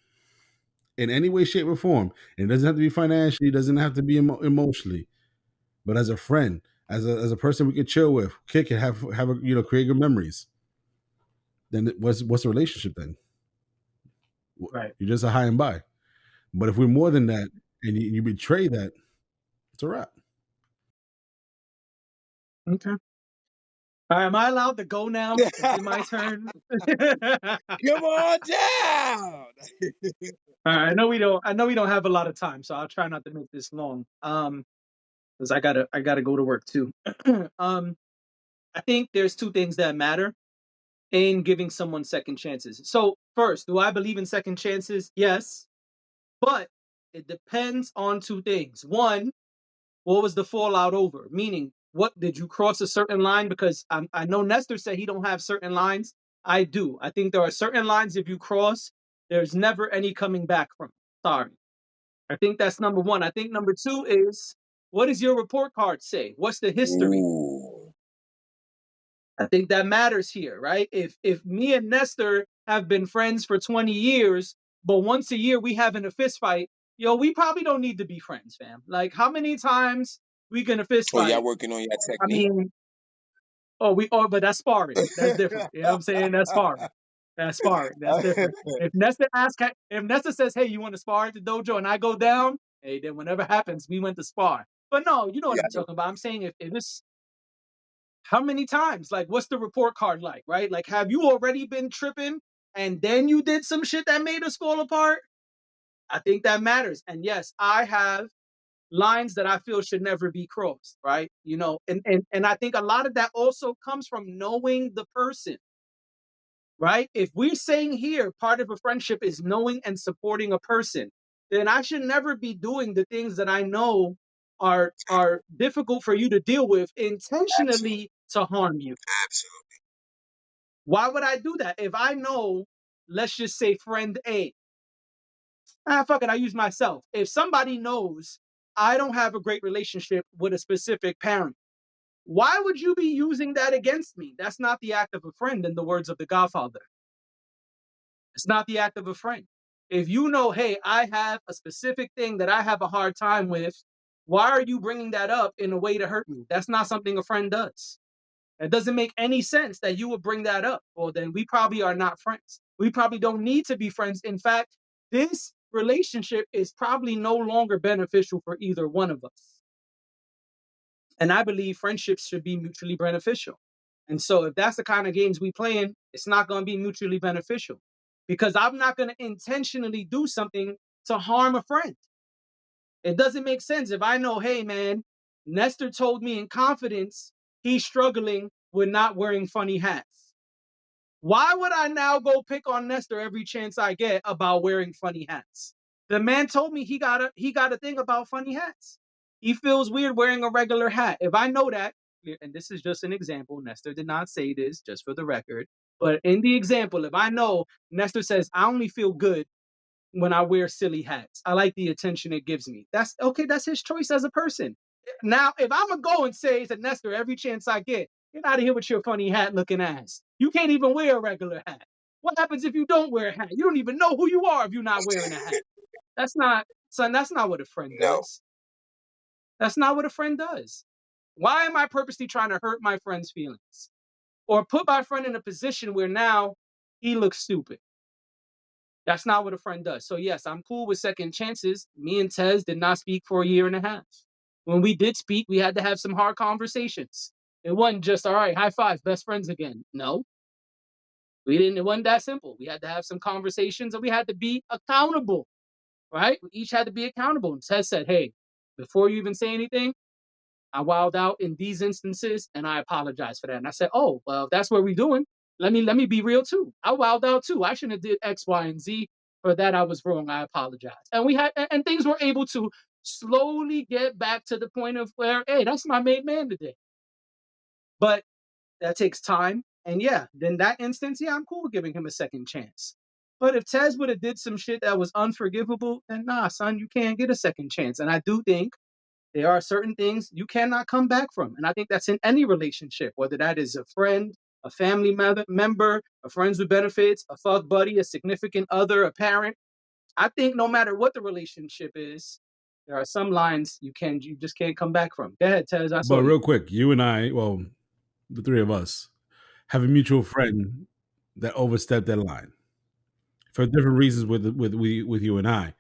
in any way, shape, or form, and it doesn't have to be financially, it doesn't have to be emotionally, but as a friend, as a person we can chill with, kick it, have create good memories. Then what's the relationship then? Right. You're just a high and by. But if we're more than that, and you betray that, it's a wrap. Okay. All right, am I allowed to go now? Is it my turn? Come on down. All right, I know we don't have a lot of time, so I'll try not to make this long. Because I gotta go to work too. I think there's two things that matter in giving someone second chances. So first, do I believe in second chances? Yes, but it depends on two things. One, what was the fallout over? Meaning, what did you cross a certain line? Because I know Nestor said he don't have certain lines. I do. I think there are certain lines if you cross, there's never any coming back from. Sorry. I think that's number one. I think number two is, what does your report card say? What's the history? Ooh. I think that matters here, right? If me and Nestor have been friends for 20 years, but once a year we having a fist fight, we probably don't need to be friends, fam. Like, how many times we gonna fist Oh, y'all fight? working on your I technique? mean, but that's sparring. That's different. You know what I'm saying? That's sparring. That's sparring. That's different. If Nestor says, "Hey, you want to spar at the dojo?" and I go down, hey, then whatever happens, we went to spar. But no, you know what Yeah, I'm talking about. I'm saying if it's how many times? Like, what's the report card like, right? Like, have you already been tripping and then you did some shit that made us fall apart? I think that matters. And yes, I have lines that I feel should never be crossed, right? And I think a lot of that also comes from knowing the person, right? If we're saying here part of a friendship is knowing and supporting a person, then I should never be doing the things that I know are difficult for you to deal with absolutely, intentionally to harm you. absolutely. Why would I do that? If I know, let's just say friend A, fuck it, I use myself. If somebody knows I don't have a great relationship with a specific parent, why would you be using that against me? That's not the act of a friend, in the words of the Godfather. It's not the act of a friend. If you know, hey, I have a specific thing that I have a hard time with, why are you bringing that up in a way to hurt me? That's not something a friend does. It doesn't make any sense that you would bring that up. Well, then we probably are not friends. We probably don't need to be friends. In fact, this relationship is probably no longer beneficial for either one of us. And I believe friendships should be mutually beneficial. And so if that's the kind of games we playing, it's not going to be mutually beneficial because I'm not going to intentionally do something to harm a friend. It doesn't make sense if I know, hey, man, Nestor told me in confidence he's struggling with not wearing funny hats. Why would I now go pick on Nestor every chance I get about wearing funny hats? The man told me he got a thing about funny hats. He feels weird wearing a regular hat. If I know that, and this is just an example, Nestor did not say this, just for the record. But in the example, if I know Nestor says I only feel good when I wear silly hats. I like the attention it gives me. That's okay. That's his choice as a person. Now, if I'm gonna go and say to Nestor every chance I get out of here with your funny hat looking ass. You can't even wear a regular hat. What happens if you don't wear a hat? You don't even know who you are if you're not wearing a hat. That's not, son. That's not what a friend No. does. That's not what a friend does. Why am I purposely trying to hurt my friend's feelings or put my friend in a position where now he looks stupid? That's not what a friend does. So yes, I'm cool with second chances. Me and Tez did not speak for a year and a half. When we did speak, we had to have some hard conversations. It wasn't just all right, high five, best friends again. No, we didn't. It wasn't that simple. We had to have some conversations, and we had to be accountable. Right? We each had to be accountable. And Tez said, "Hey, before you even say anything, I wilded out in these instances, and I apologize for that." And I said, "Oh, well, if that's what we're doing. Let me be real too. I wilded out too. I shouldn't have did X, Y, and Z. For that, I was wrong. I apologize." And we had, and things were able to slowly get back to the point of where, hey, that's my main man today. But that takes time. And yeah, then that instance, yeah, I'm cool with giving him a second chance. But if Tez would have did some shit that was unforgivable, then nah, son, you can't get a second chance. And I do think there are certain things you cannot come back from. And I think that's in any relationship, whether that is a friend, a family member, a friends with benefits, a fuck buddy, a significant other, a parent. I think no matter what the relationship is, there are some lines you just can't come back from. Go ahead, Tez. I saw But you. real quick, you and I, well, the three of us, have a mutual friend that overstepped that line for different reasons with you and I,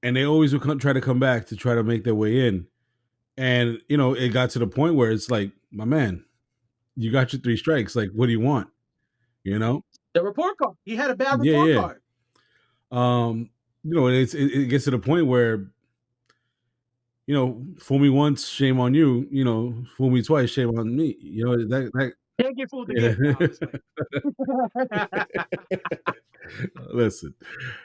and they always would try to come back to try to make their way in, and it got to the point where it's like, my man, you got your three strikes. Like, what do you want? You know? The report card. He had a bad Yeah, report yeah. card. It gets to the point where fool me once, shame on you. Fool me twice, shame on me. That Can't get fooled yeah. again. No, I'm just playing. Listen,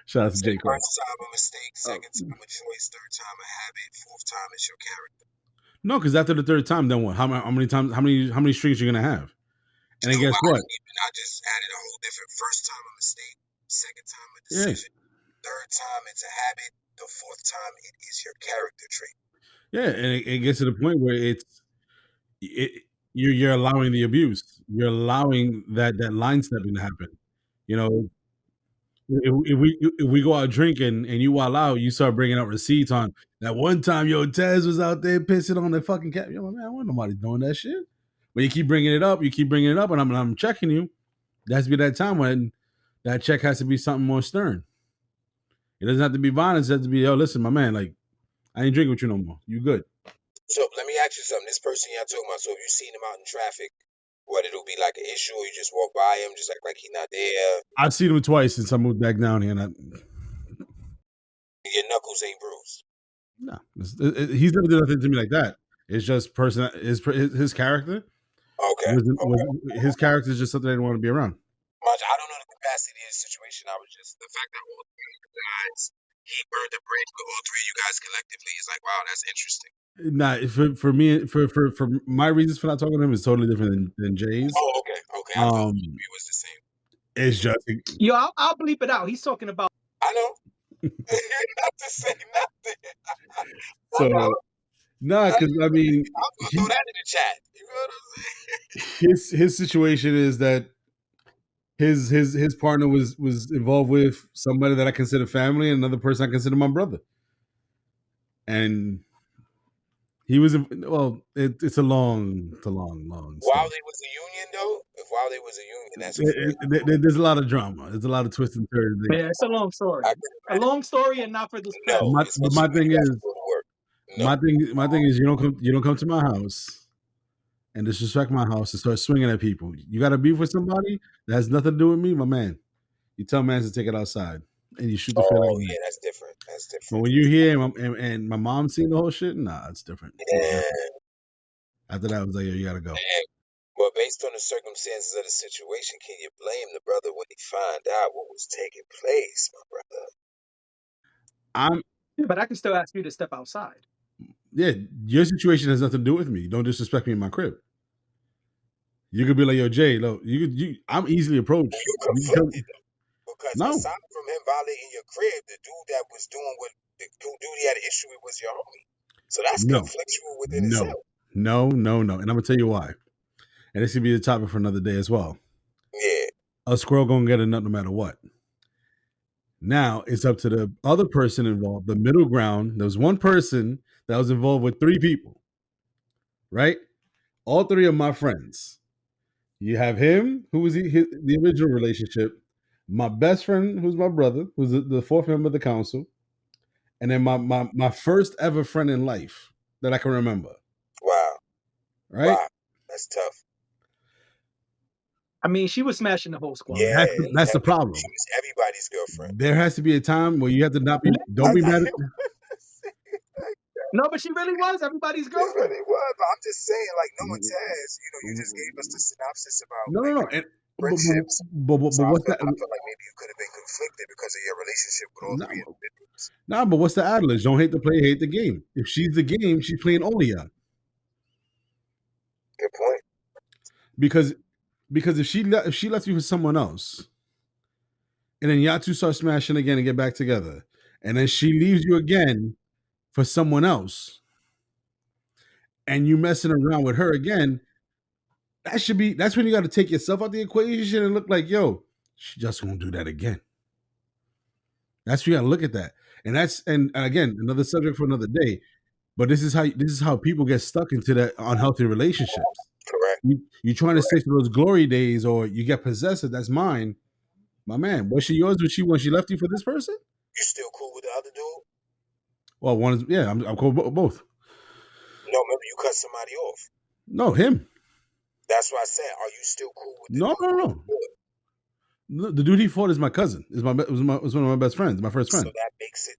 shout out to Say J. Cole. first time a mistake, second time a choice, third time a habit, fourth time it's your character. No, because after the third time, then what? How many times? How many strings you're gonna have? And then No, guess I what? didn't even. I just added a whole different. First time a mistake, second time a Yeah, decision, third time it's a habit, the fourth time it is your character trait. yeah, and it gets to the point where you're allowing the abuse. You're allowing that line stepping to happen. You know, if we go out drinking and you while out, you start bringing up receipts on that one time. Yo, Tez was out there pissing on the fucking cat. Yo, man, I want nobody doing that shit. But you keep bringing it up, and I'm checking you. There has to be that time when that check has to be something more stern. It doesn't have to be violence. It has to be, yo, listen, my man, like, I ain't drinking with you no more. You good. So let me ask you something. This person y'all talking about, so if you seen him out in traffic, what, it'll be like an issue, or you just walk by him just like he not there, I've seen him twice since I moved back down here, and your knuckles ain't bruised. no, he's never did nothing to me like that. It's just his character. Okay. His character is just something I didn't want to be around. I don't know the capacity of the situation. I was just, the fact that all three of you guys, he burned the bridge with all three of you guys collectively is like, wow, that's interesting. Nah, for me, for my reasons for not talking to him is totally different than Jay's. Oh, okay. I thought it was the same. It's just Yo, I'll bleep it out. He's talking about. I know. Not to say nothing. so nah, because I mean, I'm gonna throw that in the chat. You know what I'm saying? his situation is that his partner was involved with somebody that I consider family and another person I consider my brother, and he was it's a long story. While they was a union, though, while they was a union, that's There's a lot of drama. There's a lot of twists and turns. Yeah, it's a long story. A long story, and not for this. No, my thing is, no. my thing is, you don't come to my house and disrespect my house and start swinging at people. You got to beef with somebody that has nothing to do with me, my man. You tell man to take it outside and you shoot the Oh yeah, that's different. That's different. But when you hear and my mom seen the whole shit, nah, it's different. Yeah. After that, I was like, yo, you gotta go. Well, based on the circumstances of the situation, can you blame the brother when he find out what was taking place, my brother? I'm Yeah, but I can still ask you to step outside. yeah. Your situation has nothing to do with me. Don't disrespect me in my crib. You could be like, yo, Jay, look, I'm easily approached. You You can come. conflicted because No, aside from him violating your crib, the dude that was doing what the dude he had an issue with was your homie. So that's no, conflictual within no, itself. no. And I'm gonna tell you why. And this could be the topic for another day as well. Yeah. A squirrel gonna get a nut no matter what. Now it's up to the other person involved, the middle ground. There was one person that was involved with three people, right? All three of my friends. You have him, who was the original relationship, my best friend, who's my brother, who's the fourth member of the council, and then my first ever friend in life that I can remember. Wow. Right? Wow. That's tough. I mean, she was smashing the whole squad. Yeah. That's the She problem. was everybody's girlfriend. There has to be a time where you have to not be. Don't be mad. No, but she really was everybody's It girlfriend. really was. But I'm just saying, like, knowing Taz, you just gave us the synopsis about No, like no, no. And, friendships. but So what's I that? feel like maybe you could have been conflicted because of your relationship with all three No, individuals. nah, but what's the adage? Don't hate the player, hate the game. If she's the game, she's playing only ya. Good point. Because if she left you for someone else, and then y'all two start smashing again and get back together, and then she leaves you again for someone else, and you messing around with her again, that's when you got to take yourself out the equation and look like, yo, she just won't do that again. That's where you got to look at that, and again, another subject for another day. But this is how people get stuck into that unhealthy relationships. Correct. You trying to stay to those glory days, or you get possessive. That's mine, my man. Was she yours? Was she when she left you for this person? You still cool with the other dude? Well, one is I'm cool with both. No, remember you cut somebody off. No, him. That's what I said. Are you still cool with the No, dude? no. The dude he fought is my cousin. Was one of my best friends, my first friend. So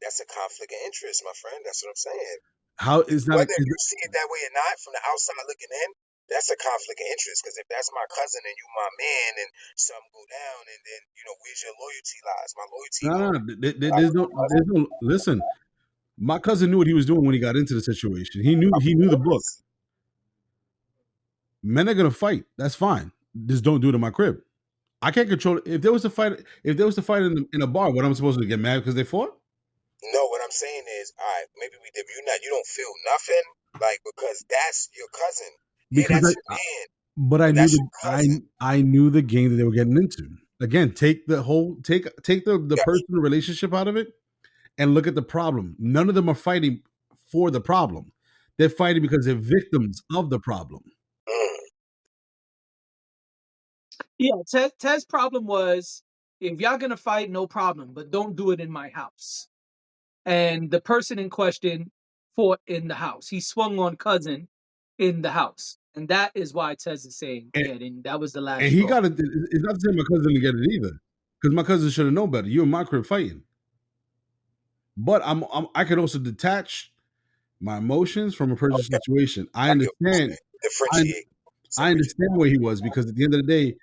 that's a conflict of interest, my friend. That's what I'm saying. How is that? Whether you see it that way or not, from the outside looking in, that's a conflict of interest. Because if that's my cousin and you my man, and something go down, and then where's your loyalty lies? My loyalty. No. There's no. Listen, my cousin knew what he was doing when he got into the situation. He knew the book. Men are gonna fight. That's fine. Just don't do it in my crib. I can't control it. If there was a fight in a bar, what am I supposed to get mad because they fought? No, what I'm saying is, all right, maybe you don't feel nothing, like, because that's your cousin. Because that's your man. But I knew the game that they were getting into. Again, take the personal relationship out of it and look at the problem. None of them are fighting for the problem. They're fighting because they're victims of the problem. Yeah, Ted's problem was, if y'all gonna fight, no problem, but don't do it in my house. And the person in question fought in the house. He swung on cousin in the house, and that is why Tez is saying, and that was the last. And he got it. It's not to say my cousin didn't get it either, because my cousin should have known better. You and my crib fighting, but I could also detach my emotions from a personal situation. I understand. I understand where he was, because at the end of the day,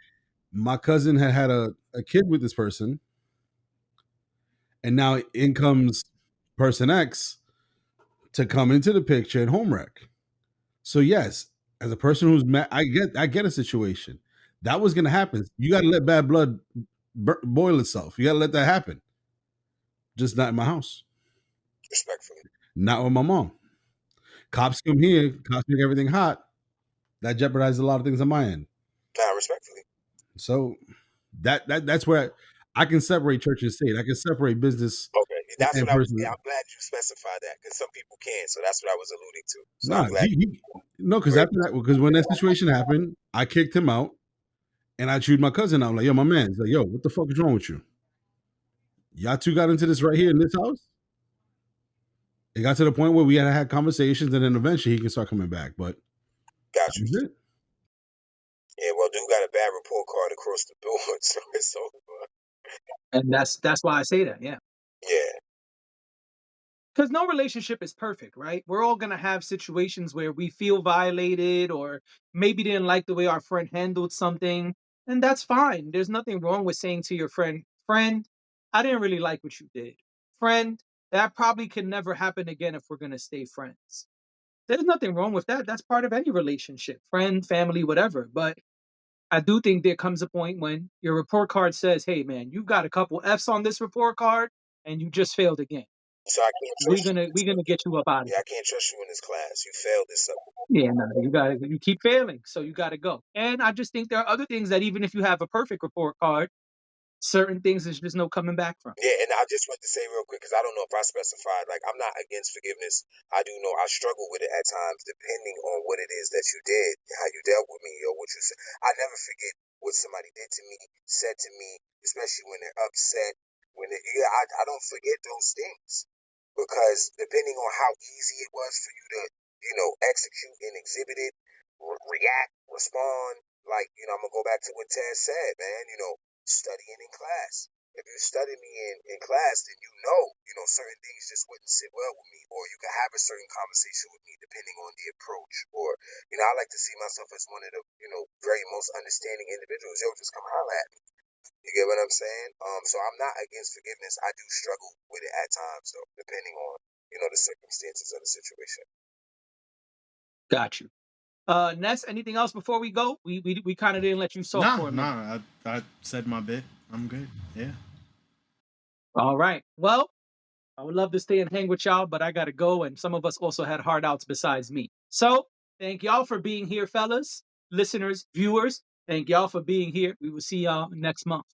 my cousin had a kid with this person, and now in comes person X to come into the picture and home wreck. So yes, as a person who's mad, I get a situation that was going to happen. You got to let bad blood boil itself. You got to let that happen. Just not in my house. Respectfully. Not with my mom. Cops come here, cops make everything hot. That jeopardizes a lot of things on my end. Nah, respectfully. So that's where I can separate church and state. I can separate business. Okay, that's what I'm glad you specified that, because some people can't. So that's what I was alluding to. So no, because after that, because when that situation happened, I kicked him out, and I chewed my cousin out. Like, yo, my man. He's like, yo, what the fuck is wrong with you? Y'all two got into this right here in this house. It got to the point where we had conversations, and then eventually he can start coming back. But got you. Yeah, well, dude got a bad report card across the board, so it's over. And that's why I say that. Yeah. Yeah. Because no relationship is perfect, right? We're all going to have situations where we feel violated, or maybe didn't like the way our friend handled something. And that's fine. There's nothing wrong with saying to your friend, I didn't really like what you did. Friend, that probably can never happen again if we're going to stay friends. There's nothing wrong with that. That's part of any relationship, friend, family, whatever. But I do think there comes a point when your report card says, hey, man, you've got a couple F's on this report card and you just failed again. So I can't We're trust you. gonna we're gonna get you up out of Yeah, I here. can't trust you in this class. You failed this subject. Yeah, no, you keep failing, so you gotta go. And I just think there are other things that even if you have a perfect report card, certain things there's just no coming back from. Yeah, and I just want to say real quick because I don't know if I specified. Like, I'm not against forgiveness. I do know I struggle with it at times, depending on what it is that you did, how you dealt with me, or what you said. I never forget what somebody did to me, said to me, especially when they're upset. I don't forget those things because depending on how easy it was for you to, execute and exhibit it, react, respond. Like, I'm gonna go back to what Ted said, man. Studying in class. If you study me in class, then certain things just wouldn't sit well with me, or you could have a certain conversation with me depending on the approach. Or, I like to see myself as one of the, very most understanding individuals. Yo, just come holler at me. You get what I'm saying? So I'm not against forgiveness. I do struggle with it at times, though, depending on, the circumstances of the situation. Got you. Ness, anything else before we go? We kind of didn't let you talk Nah, for a minute. nah. I said my bit. I'm good. Yeah. All right. Well, I would love to stay and hang with y'all, but I gotta go, and some of us also had hard outs besides me. So thank y'all for being here, fellas, listeners, viewers. Thank y'all for being here. We will see y'all next month.